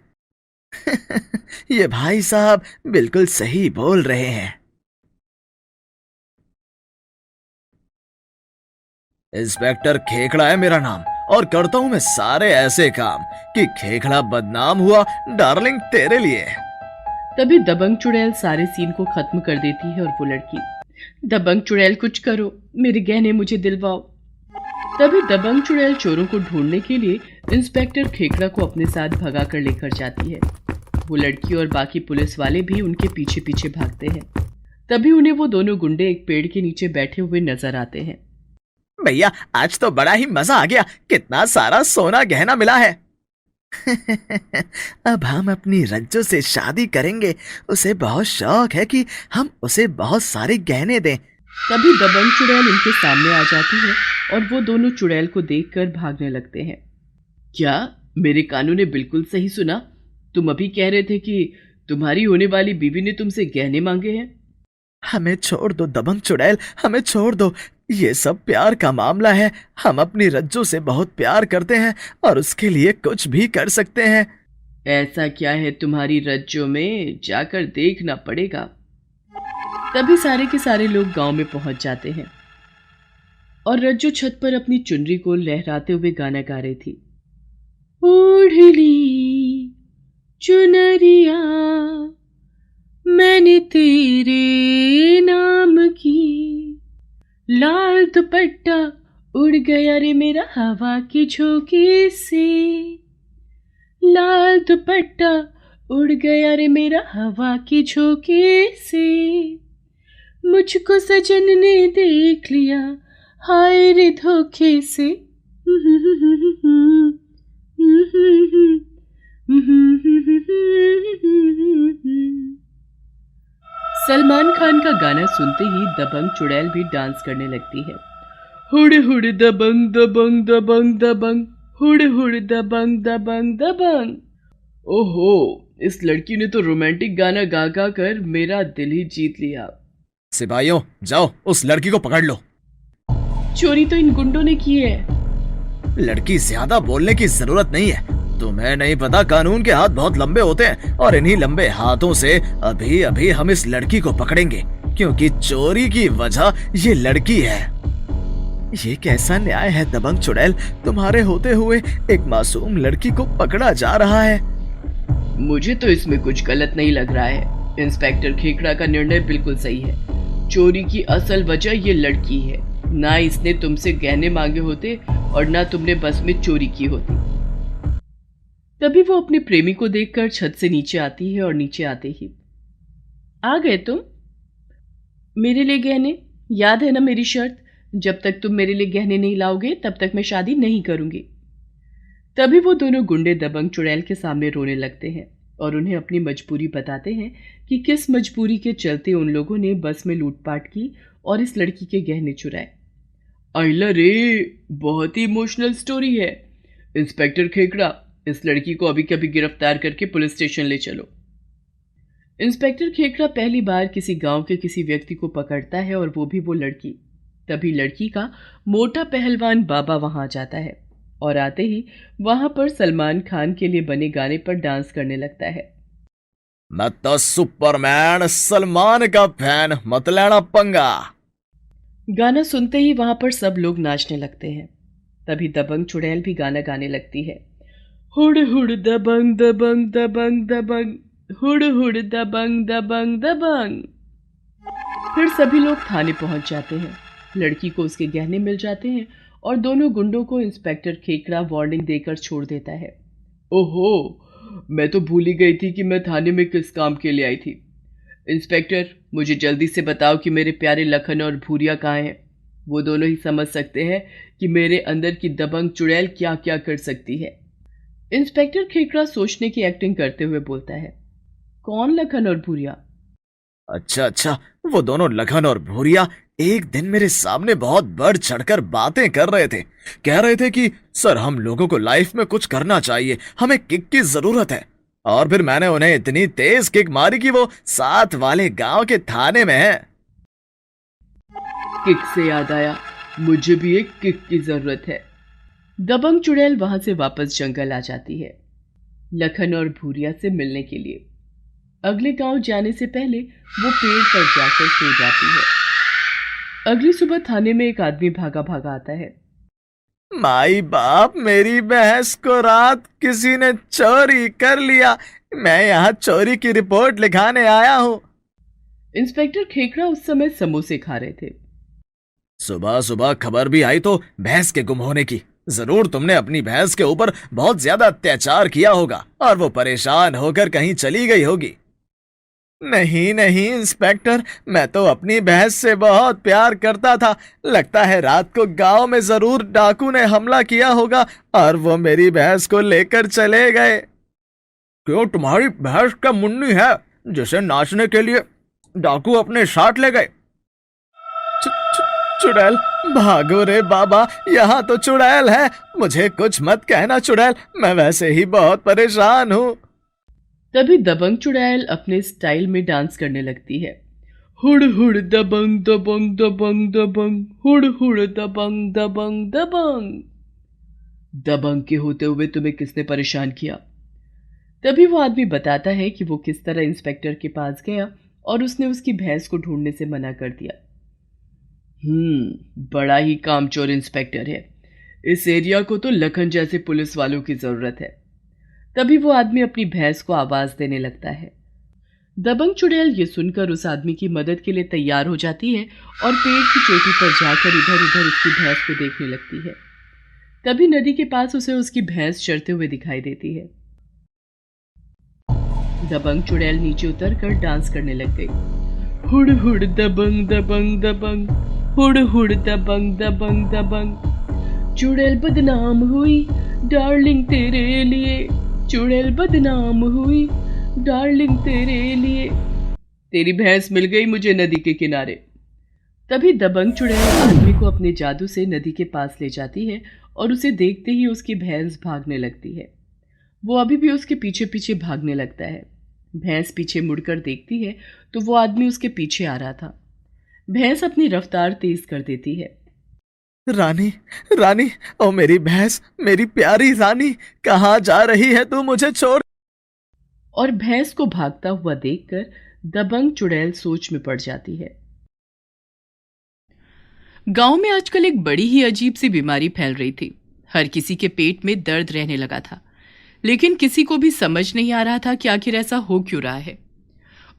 ये भाई साहब बिल्कुल सही बोल रहे हैं। इंस्पेक्टर खेकड़ा है मेरा नाम और करता हूं मैं सारे ऐसे काम कि खेकड़ा बदनाम हुआ डार्लिंग तेरे लिए। तभी दबंग चुड़ैल सारे सीन को खत्म कर देती है और वो लड़की, दबंग चुड़ैल कुछ करो, मेरे गहने मुझे दिलवाओ। तभी दबंग चुड़ैल चोरों को ढूंढने के लिए इंस्पेक्टर खेकड़ा को अपने साथ भगा कर लेकर जाती है। वो लड़की और बाकी पुलिस वाले भी उनके पीछे पीछे भागते हैं। तभी उन्हें वो दोनों गुंडे एक पेड़ के नीचे बैठे हुए नजर आते हैं। भैया आज तो बड़ा ही मजा आ गया, कितना सारा सोना गहना मिला है। अब हम अपनी रज्जो से शादी करेंगे, उसे बहुत शौक है कि हम उसे बहुत सारे गहने दें। तभी दबंग चुड़ैल उनके सामने आ जाती है और वो दोनों चुड़ैल को देखकर भागने लगते हैं। क्या मेरे कानों ने बिल्कुल सही सुना? तुम अभी कह रहे थे कि तुम्हारी होने वाली बीवी ने तुमसे गहने मांगे हैं? हमें छोड़ दो दबंग चुड़ैल, हमें छोड़ दो। ये सब प्यार का मामला है। हम अपनी रज्जो से बहुत प्यार करते हैं और उसके लिए कुछ भी कर सकते हैं। ऐसा क्या है तुम्हारी रज्जो में? जाकर देखना पड़ेगा। तभी सारे के सारे लोग गांव में पहुंच जाते हैं और रज्जो छत पर अपनी चुनरी को लहराते हुए गाना गा रही थी। ओढ़ली चुनरिया मैंने तेरे नाम की, लाल दुपट्टा उड़ गया रे मेरा हवा के झोंके से, लाल दुपट्टा उड़ गया रे मेरा हवा के झोंके से, मुझको सजन ने देख लिया हाय रे धोखे से। सलमान खान का गाना सुनते ही दबंग चुड़ैल भी डांस करने लगती है। हुड़ हुड़ दबंग दबंग दबंग दबंग, हुड़ हुड़ दबंग दबंग दबंग। ओहो, इस लड़की ने तो रोमांटिक गाना गा गा कर मेरा दिल ही जीत लिया। सिपाहियों जाओ उस लड़की को पकड़ लो। चोरी तो इन गुंडों ने की है। लड़की ज्यादा बोलने की जरूरत नहीं है। तुम्हें नहीं पता कानून के हाथ बहुत लंबे होते हैं और इन्हीं लंबे हाथों से अभी अभी हम इस लड़की को पकड़ेंगे, क्योंकि चोरी की वजह ये लड़की है। ये कैसा न्याय है दबंग चुड़ैल, तुम्हारे होते हुए एक मासूम लड़की को पकड़ा जा रहा है। मुझे तो इसमें कुछ गलत नहीं लग रहा है। इंस्पेक्टर खेकड़ा का निर्णय बिल्कुल सही है। चोरी की असल वजह ये लड़की है। ना इसने तुमसे गहने मांगे होते और ना तुमने बस में चोरी की होती। तभी वो अपने प्रेमी को देखकर छत से नीचे आती है और नीचे आते ही, आ गए तुम? मेरे लिए गहने? याद है ना मेरी शर्त, जब तक तुम मेरे लिए गहने नहीं लाओगे तब तक मैं शादी नहीं करूंगी। तभी वो दोनों गुंडे दबंग चुड़ैल के सामने रोने लगते हैं और उन्हें अपनी मजबूरी बताते हैं कि किस मजबूरी के चलते उन लोगों ने बस में लूटपाट की और इस लड़की के गहने चुराए। अइला रे, बहुत ही इमोशनल स्टोरी है। इंस्पेक्टर खेकड़ा, इस लड़की को अभी कभी गिरफ्तार करके पुलिस स्टेशन ले चलो। इंस्पेक्टर खेकड़ा पहली बार किसी गांव के किसी व्यक्ति को पकड़ता है और वो भी वो लड़की। तभी लड़की का मोटा पहलवान बाबा वहां जाता है और आते ही वहां पर सलमान खान के लिए बने गाने पर डांस करने लगता है। मैं तो सुपरमैन सलमान का फैन, मत लेना पंगा। गाना सुनते ही वहां पर सब लोग नाचने लगते हैं। तभी दबंग चुड़ैल भी गाना गाने लगती है। हुड़ हुड़ दबंग दबंग दबंग दबंग, हुड़ हुड़ दबंग दबंग दबंग। फिर सभी लोग थाने पहुंच जाते हैं। लड़की को उसके गहने मिल जाते हैं और दोनों गुंडों को इंस्पेक्टर खेकड़ा वार्निंग देकर छोड़ देता है। ओहो, मैं तो भूल ही गई थी कि मैं थाने में किस काम के लिए आई थी। इंस्पेक्टर, मुझे जल्दी से बताओ कि मेरे प्यारे लखन और भूरिया कहाँ हैं। वो दोनों ही समझ सकते हैं कि मेरे अंदर की दबंग चुड़ैल क्या क्या कर सकती है। इंस्पेक्टर खेकड़ा सोचने की एक्टिंग करते हुए बोलता है। कौन लखन और भूरिया? अच्छा, वो दोनों लखन और भूरिया एक दिन मेरे सामने बहुत बढ़ चढ़कर बातें कर रहे थे। कह रहे थे कि सर, हम लोगों को लाइफ में कुछ करना चाहिए, हमें किक की जरूरत है। और फिर मैंने उन्हें इतनी तेज किक मारी कि वो साथ वाले गांव के थाने में है। किक से याद आया, मुझे भी एक किक की जरूरत है। दबंग चुड़ैल वहां से वापस जंगल आ जाती है लखन और भूरिया से मिलने के लिए। अगले गांव जाने से पहले वो पेड़ पर जाकर सो जाती है। अगली सुबह थाने में एक आदमी भागा भागा आता है। माई बाप, मेरी भैंस को रात किसी ने चोरी कर लिया। मैं यहाँ चोरी की रिपोर्ट लिखाने आया हूँ। इंस्पेक्टर खेकड़ा उस समय समोसे खा रहे थे। सुबह सुबह खबर भी आई तो भैंस के गुम होने की। जरूर तुमने अपनी भैंस के ऊपर बहुत ज्यादा अत्याचार किया होगा और वो परेशान होकर कहीं चली गई होगी। नहीं नहीं इंस्पेक्टर, मैं तो अपनी भैंस से बहुत प्यार करता था। लगता है रात को गांव में जरूर डाकू ने हमला किया होगा और वो मेरी भैंस को लेकर चले गए। क्यों, तुम्हारी भैंस का मुन्नी है जिसे नाचने के लिए डाकू अपने साथ ले गए? चुड़ैल, भागो रे बाबा, यहाँ तो चुड़ैल है। मुझे कुछ मत कहना चुड़ैल, मैं वैसे ही बहुत परेशान हूँ। तभी दबंग चुड़ैल अपने स्टाइल में डांस करने लगती है। हुड़ हुड़ दबंग दबंग दबंग दबंग, हुड़ हुड़ दबंग दबंग दबंग। दबंग के होते हुए तुम्हें किसने परेशान किया? तभी वो आदमी बताता है कि वो किस तरह इंस्पेक्टर के पास गया और उसने उसकी भैंस को ढूंढने से मना कर दिया। बड़ा ही कामचोर इंस्पेक्टर है। इस एरिया को तो लखन जैसे पुलिस वालों की जरूरत है। तभी वो आदमी अपनी भैंस को आवाज देने लगता है। दबंग चुड़ैल ये सुनकर उस आदमी की मदद के लिए तैयार हो जाती है और पेड़ की चोटी पर जाकर इधर उधर उसकी भैंस को देखने लगती है। तभी नदी के पास उसे उसकी भैंस चरते हुए दिखाई देती है। दबंग चुड़ैल नीचे उतरकर डांस करने लग गई। हुड़ हुड़ दबंग दबंग दबंग, हुड़ हुड़ दबंग दबंग दबंग। चुड़ैल बदनाम हुई डार्लिंग तेरे लिए, चुड़ैल बदनाम हुई डार्लिंग तेरे लिए। तेरी भैंस मिल गई मुझे नदी के किनारे। तभी दबंग चुड़ैल आदमी को अपने जादू से नदी के पास ले जाती है और उसे देखते ही उसकी भैंस भागने लगती है। वो अभी भी उसके पीछे पीछे भागने लगता है। भैंस पीछे मुड़कर देखती है तो वो आदमी उसके पीछे आ रहा था। भैंस अपनी रफ्तार तेज कर देती है। रानी, रानी, ओ मेरी भैंस, मेरी प्यारी रानी, कहाँ जा रही है तू मुझे छोड़? और भैंस को भागता हुआ देखकर दबंग चुड़ैल सोच में पड़ जाती है। गांव में आजकल एक बड़ी ही अजीब सी बीमारी फैल रही थी। हर किसी के पेट में दर्द रहने लगा था, लेकिन किसी को भी समझ नहीं आ रहा था कि आखिर ऐसा हो क्यों रहा है।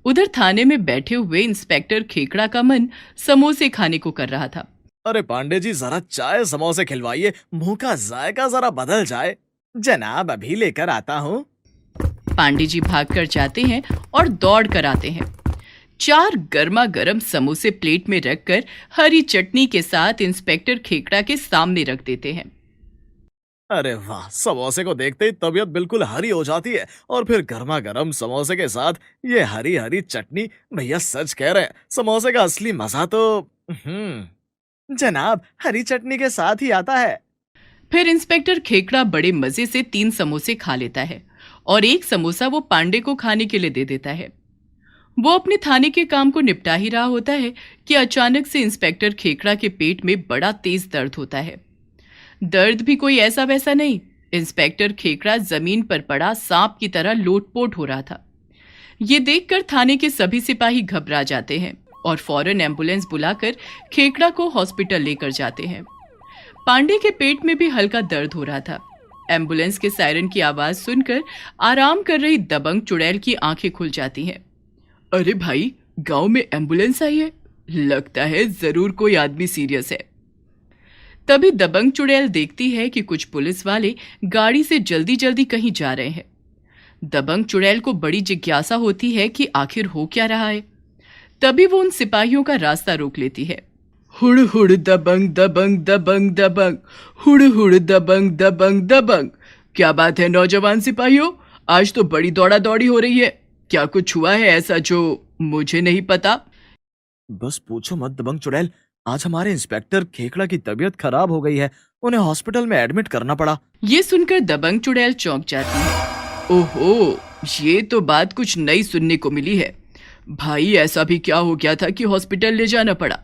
उधर थाने में बैठे हुए इंस्पेक्टर खेकड़ा का मन समोसे खाने को कर रहा था। अरे पांडे जी, जरा चाय समोसे खिलवाइए, मुंह का जायका जरा बदल जाए। जनाब, अभी लेकर आता हूँ। पांडे जी भागकर जाते हैं और दौड़ कर आते हैं। 4 गर्मा गर्म समोसे प्लेट में रखकर हरी चटनी के साथ इंस्पेक्टर खेकड़ा के सामने रख देते हैं। अरे वाह, समोसे को देखते ही तबीयत बिल्कुल हरी हो जाती है, और फिर गर्मा गर्म समोसे के साथ ये हरी हरी चटनी। भैया सच कह रहे हैं, समोसे का असली मजा तो जनाब हरी चटनी के साथ ही आता है। फिर इंस्पेक्टर खेकड़ा बड़े मजे से 3 समोसे खा लेता है और 1 समोसा वो पांडे को खाने के लिए दे देता है। वो अपने थाने के काम को निपटा ही रहा होता है कि अचानक से इंस्पेक्टर खेकड़ा के पेट में बड़ा तेज दर्द होता है। दर्द भी कोई ऐसा वैसा नहीं, इंस्पेक्टर खेकड़ा जमीन पर पड़ा सांप की तरह लोटपोट हो रहा था। ये देखकर थाने के सभी सिपाही घबरा जाते हैं और फौरन एम्बुलेंस बुलाकर खेकड़ा को हॉस्पिटल लेकर जाते हैं। पांडे के पेट में भी हल्का दर्द हो रहा था। एम्बुलेंस के सायरन की आवाज सुनकर आराम कर रही दबंग चुड़ैल की आंखें खुल जाती हैं। अरे भाई, गांव में एम्बुलेंस आई है, लगता है जरूर कोई आदमी सीरियस है। तभी दबंग चुड़ैल देखती है कि कुछ पुलिस वाले गाड़ी से जल्दी जल्दी कहीं जा रहे हैं। दबंग चुड़ैल को बड़ी जिज्ञासा होती है कि आखिर हो क्या रहा है। तभी वो उन सिपाहियों का रास्ता रोक लेती है। हुड़ हुड़ दबंग दबंग दबंग दबंग, हुड़ हुड़ दबंग दबंग दबंग। क्या बात है नौजवान सिपाहियों, आज तो बड़ी दौड़ा दौड़ी हो रही है। क्या कुछ हुआ है ऐसा जो मुझे नहीं पता? बस पूछो मत दबंग चुड़ैल, आज हमारे इंस्पेक्टर खेकड़ा की तबीयत खराब हो गई है, उन्हें हॉस्पिटल में एडमिट करना पड़ा। ये सुनकर दबंग चुड़ैल चौंक जाती है। ओहो, ये तो बात कुछ नई सुनने को मिली है। भाई, ऐसा भी क्या हो गया था कि हॉस्पिटल ले जाना पड़ा?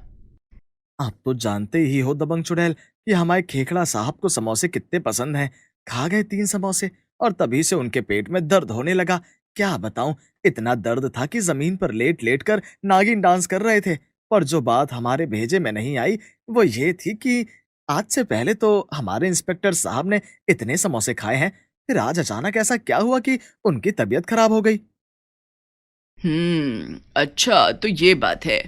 आप तो जानते ही हो दबंग चुड़ैल कि हमारे खेकड़ा साहब को समोसे कितने पसंद हैं। खा गए 3 समोसे और तभी से उनके पेट में दर्द होने लगा। क्या बताऊं, इतना दर्द था कि जमीन पर लेट लेट कर नागिन डांस कर रहे थे। पर जो बात हमारे भेजे में नहीं आई वो ये थी कि आज से पहले तो हमारे इंस्पेक्टर साहब ने इतने समोसे खाए हैं, फिर आज अचानक ऐसा क्या हुआ कि उनकी तबीयत खराब हो गई। अच्छा तो ये बात है।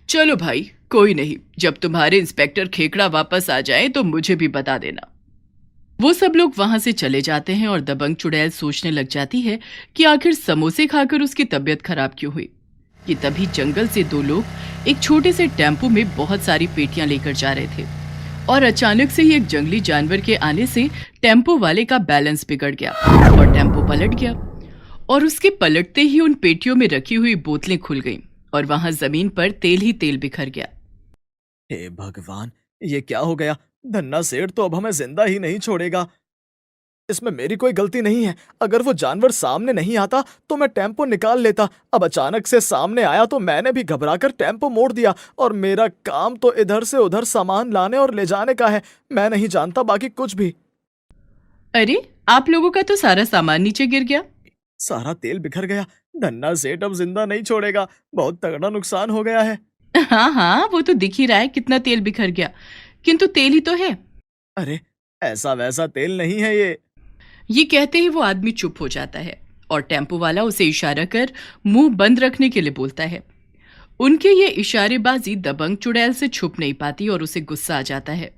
चलो भाई, कोई नहीं, जब तुम्हारे इंस्पेक्टर खेकड़ा वापस आ जाए तो मुझे भी बता देना। वो सब लोग वहां से चले जाते हैं और दबंग चुड़ैल सोचने लग जाती है कि आखिर समोसे खाकर उसकी तबीयत खराब क्यों हुई। कि तभी जंगल से दो लोग एक छोटे से टेम्पो में बहुत सारी पेटियां लेकर जा रहे थे और अचानक से ही एक जंगली जानवर के आने से टेम्पो वाले का बैलेंस बिगड़ गया और टेम्पो पलट गया और उसके पलटते ही उन पेटियों में रखी हुई बोतलें खुल गईं और वहां जमीन पर तेल ही तेल बिखर गया। हे भगवान, ये क्या हो गया? धन्ना सेठ तो अब हमें जिंदा ही नहीं छोड़ेगा। इसमें मेरी कोई गलती नहीं है। अगर वो जानवर सामने नहीं आता तो मैं टेम्पो निकाल लेता। अब अचानक से सामने आया तो मैंने भी घबराकर टेम्पो मोड़ दिया और मेरा काम तो इधर से उधर सामान लाने और ले जाने का है। मैं नहीं जानता बाकी कुछ भी। अरे, आप लोगों का तो सारा सामान नीचे गिर गया। सारा तेल बिखर गया। धन्ना सेठ अब जिंदा नहीं छोड़ेगा। बहुत तगड़ा नुकसान हो गया है। हाँ हाँ, वो तो दिख ही रहा है कितना तेल बिखर गया, किंतु तेल ही तो है। अरे, ऐसा वैसा तेल नहीं है ये कहते ही वो आदमी चुप हो जाता है और टेम्पो वाला उसे इशारा कर मुंह बंद रखने के लिए बोलता है। उनके ये इशारेबाजी दबंग चुड़ैल से छुप नहीं पाती और उसे गुस्सा आ जाता है।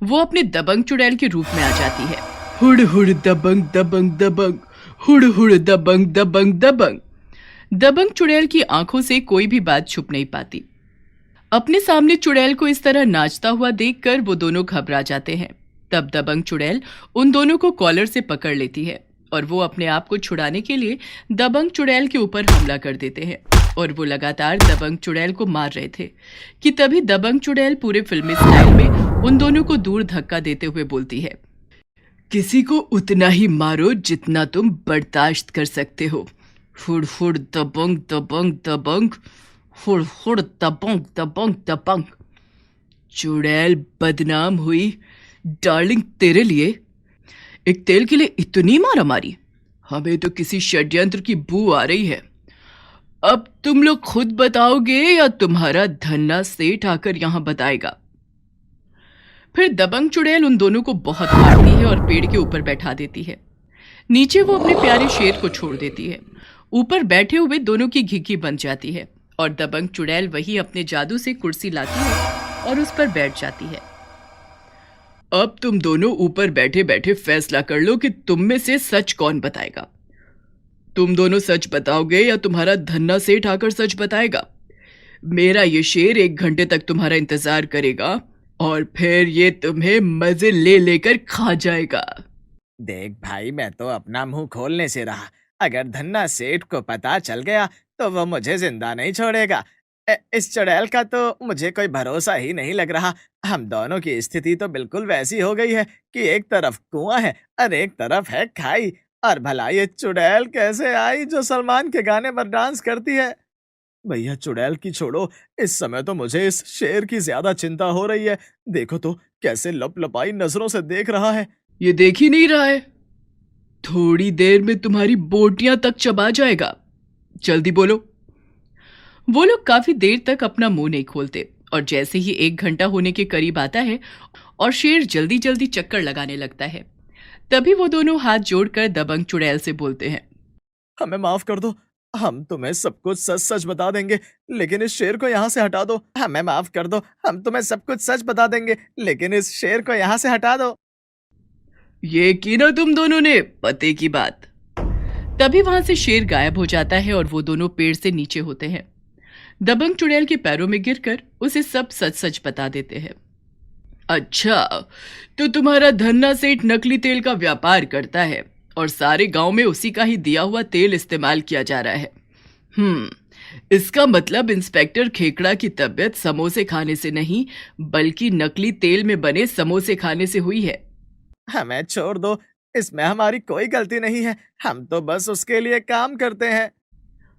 वो अपने दबंग चुड़ैल के रूप में आ जाती है। हुड़ हुड़ दबंग दबंग दबंग, हुड़ हुड़ दबंग दबंग दबंग। दबंग चुड़ैल की आंखों से कोई भी बात छुप नहीं पाती। अपने सामने चुड़ैल को इस तरह नाचता हुआ देखकर वो दोनों घबरा जाते हैं। तब दबंग चुड़ैल उन दोनों को कॉलर से पकड़ लेती है और वो अपने आप को छुड़ाने के लिए दबंग चुड़ैल के ऊपर हमला कर देते हैं और वो लगातार दबंग चुड़ैल को मार रहे थे कि तभी दबंग चुड़ैल पूरे फिल्मी स्टाइल में उन दोनों को दूर धक्का देते हुए बोलती है, किसी को उतना ही मारो जितना तुम बर्दाश्त कर सकते हो। हुड़ हुड़ दबंग दबंग दबंग, हुड़ हुड़ दबंग दबंग दबंग। चुड़ैल बदनाम हुई। डार्लिंग, तेरे लिए एक तेल के लिए इतनी मारामारी? हमें तो किसी षड्यंत्र की बू आ रही है। अब तुम लोग खुद बताओगे या तुम्हारा धन्ना सेठ आकर यहां बताएगा? फिर दबंग चुड़ैल उन दोनों को बहुत मारती है और पेड़ के ऊपर बैठा देती है। नीचे वो अपने प्यारे शेर को छोड़ देती है। ऊपर बैठे हुए दोनों की घिघी बन जाती है और दबंग चुड़ैल वही अपने जादू से कुर्सी लाती है और उस पर बैठ जाती है। अब तुम दोनों ऊपर बैठे बैठे फैसला कर लो कि तुम में से सच कौन बताएगा। तुम दोनों सच बताओगे या तुम्हारा धन्ना सेठ आकर सच बताएगा? मेरा ये शेर 1 घंटे तक तुम्हारा इंतजार करेगा और फिर ये तुम्हें मजे ले लेकर खा जाएगा। देख भाई, मैं तो अपना मुंह खोलने से रहा। अगर धन्ना सेठ को पता चल गया तो वो मुझे जिंदा नहीं छोड़ेगा। इस चुड़ैल का तो मुझे कोई भरोसा ही नहीं लग रहा। हम दोनों की स्थिति तो बिल्कुल वैसी हो गई है कि एक तरफ कुआं है और एक तरफ है खाई। और भला ये चुड़ैल कैसे आई जो सलमान के गाने पर डांस करती है? भैया, चुड़ैल की छोड़ो, इस समय तो मुझे इस शेर की ज्यादा चिंता हो रही है। देखो तो कैसे लपलपाई नजरों से देख रहा है। ये देख ही नहीं रहा है। थोड़ी देर में तुम्हारी बोटियां तक चबा जाएगा। जल्दी बोलो। वो लोग काफी देर तक अपना मुंह नहीं खोलते और जैसे ही 1 घंटा होने के करीब आता है और शेर जल्दी जल्दी चक्कर लगाने लगता है, तभी वो दोनों हाथ जोड़कर दबंग चुड़ैल से बोलते हैं, हमें माफ कर दो। हम तुम्हें सब कुछ सच सच बता देंगे, लेकिन इस शेर को यहाँ से हटा दो। हमें माफ कर दो। हम तुम्हें सब कुछ सच बता देंगे, लेकिन इस शेर को यहाँ से हटा दो। ये की ना तुम दोनों ने पते की बात। तभी वहां से शेर गायब हो जाता है और वो दोनों पेड़ से नीचे होते हैं। दबंग चुड़ैल के पैरों में गिरकर उसे सब सच सच बता देते हैं। अच्छा, तो तुम्हारा धन्ना सेठ नकली तेल का व्यापार करता है और सारे गांव में उसी का ही दिया हुआ तेल इस्तेमाल किया जा रहा है। इसका मतलब इंस्पेक्टर खेकड़ा की तबीयत समोसे खाने से नहीं बल्कि नकली तेल में बने समोसे खाने से हुई है। हमें छोड़ दो, इसमें हमारी कोई गलती नहीं है। हम तो बस उसके लिए काम करते हैं।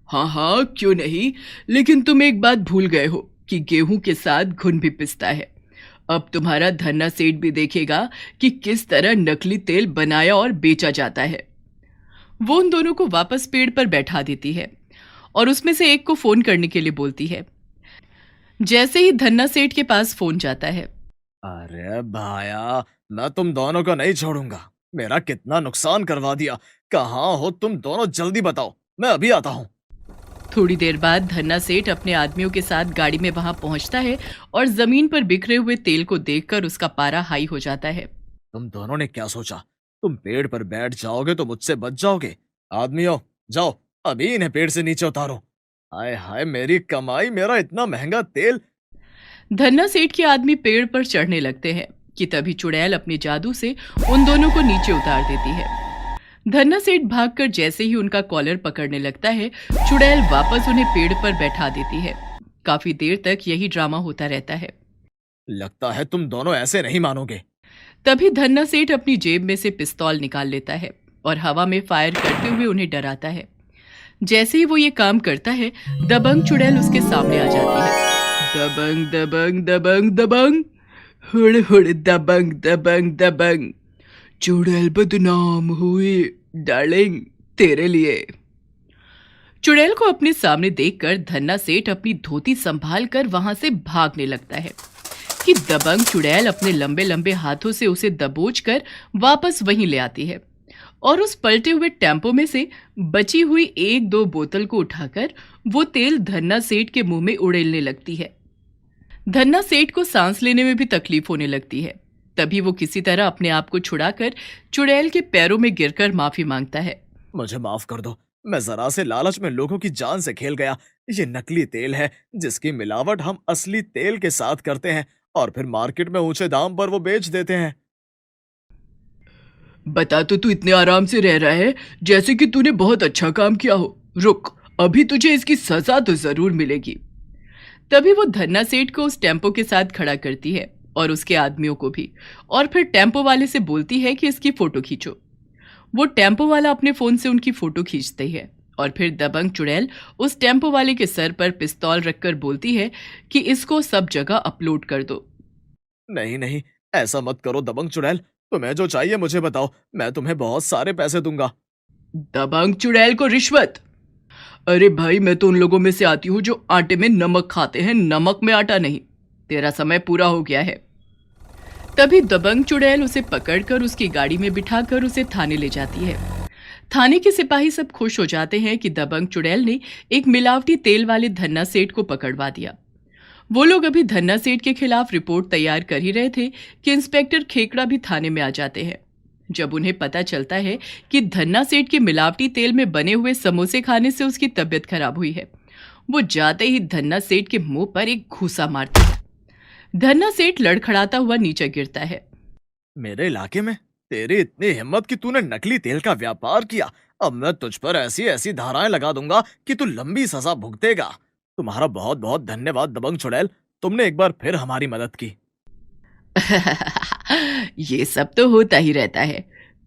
हाँ हाँ, क्यों नहीं, लेकिन तुम एक बात भूल गए हो कि गेहूं के साथ घुन भी पिसता है। अब तुम्हारा धन्ना सेठ भी देखेगा कि किस तरह नकली तेल बनाया और बेचा जाता है। वो उन दोनों को वापस पेड़ पर बैठा देती है और उसमें से एक को फोन करने के लिए बोलती है। जैसे ही धन्ना सेठ के पास फोन जाता है, अरे भाया, मैं तुम दोनों को नहीं छोड़ूंगा। मेरा कितना नुकसान करवा दिया। कहाँ हो तुम दोनों? जल्दी बताओ, मैं अभी आता हूँ। थोड़ी देर बाद धन्ना सेठ अपने आदमियों के साथ गाड़ी में वहां पहुंचता है और जमीन पर बिखरे हुए तेल को देखकर उसका पारा हाई हो जाता है। तुम दोनों ने क्या सोचा? तुम पेड़ पर बैठ जाओगे तो मुझसे बच जाओगे? आदमियों, जाओ अभी इन्हें पेड़ से नीचे उतारो। हाय हाय, मेरी कमाई, मेरा इतना महंगा तेल। धन्ना सेठ के आदमी पेड़ पर चढ़ने लगते हैं कि तभी चुड़ैल अपने जादू से उन दोनों को नीचे उतार देती है। धन्ना सेठ भागकर जैसे ही उनका कॉलर पकड़ने लगता है, चुड़ैल वापस उन्हें पेड़ पर बैठा देती है। काफी देर तक यही ड्रामा होता रहता है। लगता है तुम दोनों ऐसे नहीं मानोगे। तभी धन्ना सेठ अपनी जेब में से पिस्तौल निकाल लेता है और हवा में फायर करते हुए उन्हें डराता है। जैसे ही वो ये काम करता है, दबंग चुड़ैल उसके सामने आ जाती है। दबंग दबंग दबंग दबंग, हुड़ हुड़ दबंग दबंग दबंग, चुड़ैल बदनाम हुई डार्लिंग तेरे लिए। चुड़ैल को अपने सामने देखकर धन्ना सेठ अपनी धोती संभाल कर वहां से भागने लगता है कि दबंग चुड़ैल अपने लंबे लंबे हाथों से उसे दबोच कर वापस वहीं ले आती है और उस पलटे हुए टेम्पो में से बची हुई 1-2 बोतल को उठाकर वो तेल धन्ना सेठ के मुंह में उड़ेलने लगती है। धन्ना सेठ को सांस लेने में भी तकलीफ होने लगती है। तभी वो किसी तरह अपने आप को छुड़ाकर चुड़ैल के पैरों में गिरकर माफी मांगता है। मुझे माफ कर दो, मैं जरा से लालच में लोगों की जान से खेल गया। ये नकली तेल है जिसकी मिलावट हम असली तेल के साथ करते हैं और फिर मार्केट में ऊंचे दाम पर वो बेच देते हैं। बता तो तू इतने आराम से रह रहा है जैसे कि तूने बहुत अच्छा काम किया हो। रुक, अभी तुझे इसकी सजा तो जरूर मिलेगी। तभी वो धन्ना सेठ को उस टेम्पो के साथ खड़ा करती है और उसके आदमियों को भी, और फिर टेम्पो वाले से बोलती है कि इसकी फोटो खींचो। वो टेम्पो वाला अपने फोन से उनकी फोटो खींचते है और फिर दबंग चुड़ैल उस टेम्पो वाले के सर पर पिस्तौल रखकर बोलती है कि इसको सब जगह अपलोड कर दो। नहीं नहीं, ऐसा मत करो दबंग चुड़ैल, तुम्हें जो चाहिए मुझे बताओ, मैं तुम्हें बहुत सारे पैसे दूंगा। दबंग चुड़ैल को रिश्वत? अरे भाई, मैं तो उन लोगों में से आती हूँ जो आटे में नमक खाते हैं, नमक में आटा नहीं। तेरा समय पूरा हो गया है। तभी दबंग चुड़ैल उसे पकड़कर उसकी गाड़ी में बिठाकर उसे थाने ले जाती है। थाने के सिपाही सब खुश हो जाते हैं कि दबंग चुड़ैल ने एक मिलावटी तेल वाले धन्ना सेठ को पकड़वा दिया। वो लोग अभी धन्ना सेठ के खिलाफ रिपोर्ट तैयार कर ही रहे थे कि इंस्पेक्टर खेकड़ा भी थाने में आ जाते हैं। जब उन्हें पता चलता है कि धन्ना सेठ के मिलावटी तेल में बने हुए समोसे खाने से उसकी तबीयत खराब हुई है, वो जाते ही धन्ना सेठ के मुंह पर एक घूसा मारते हैं। धन्ना सेठ लड़खड़ाता हुआ नीचे गिरता है। मेरे इलाके में तेरी इतनी हिम्मत कि तूने नकली तेल का व्यापार किया। अब मैं तुझ पर ऐसी ऐसी धाराएं लगा दूंगा कि तू लंबी सजा भुगतेगा। तुम्हारा बहुत बहुत धन्यवाद दबंग चुड़ैल, तुमने एक बार फिर हमारी मदद की। ये सब तो होता ही रहता है,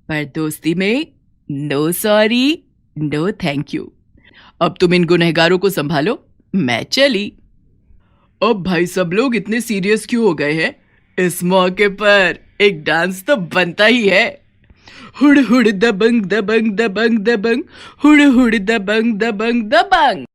पर दोस्ती में no sorry no thank you. अब तुम इन गुनहगारों को संभालो, मैं चली। अब भाई सब लोग इतने सीरियस क्यों हो गए हैं? इस मौके पर एक डांस तो बनता ही है। हुड़ हुड़ दबंग दबंग दबंग दबंग, हुड़ हुड़ दबंग दबंग दबंग।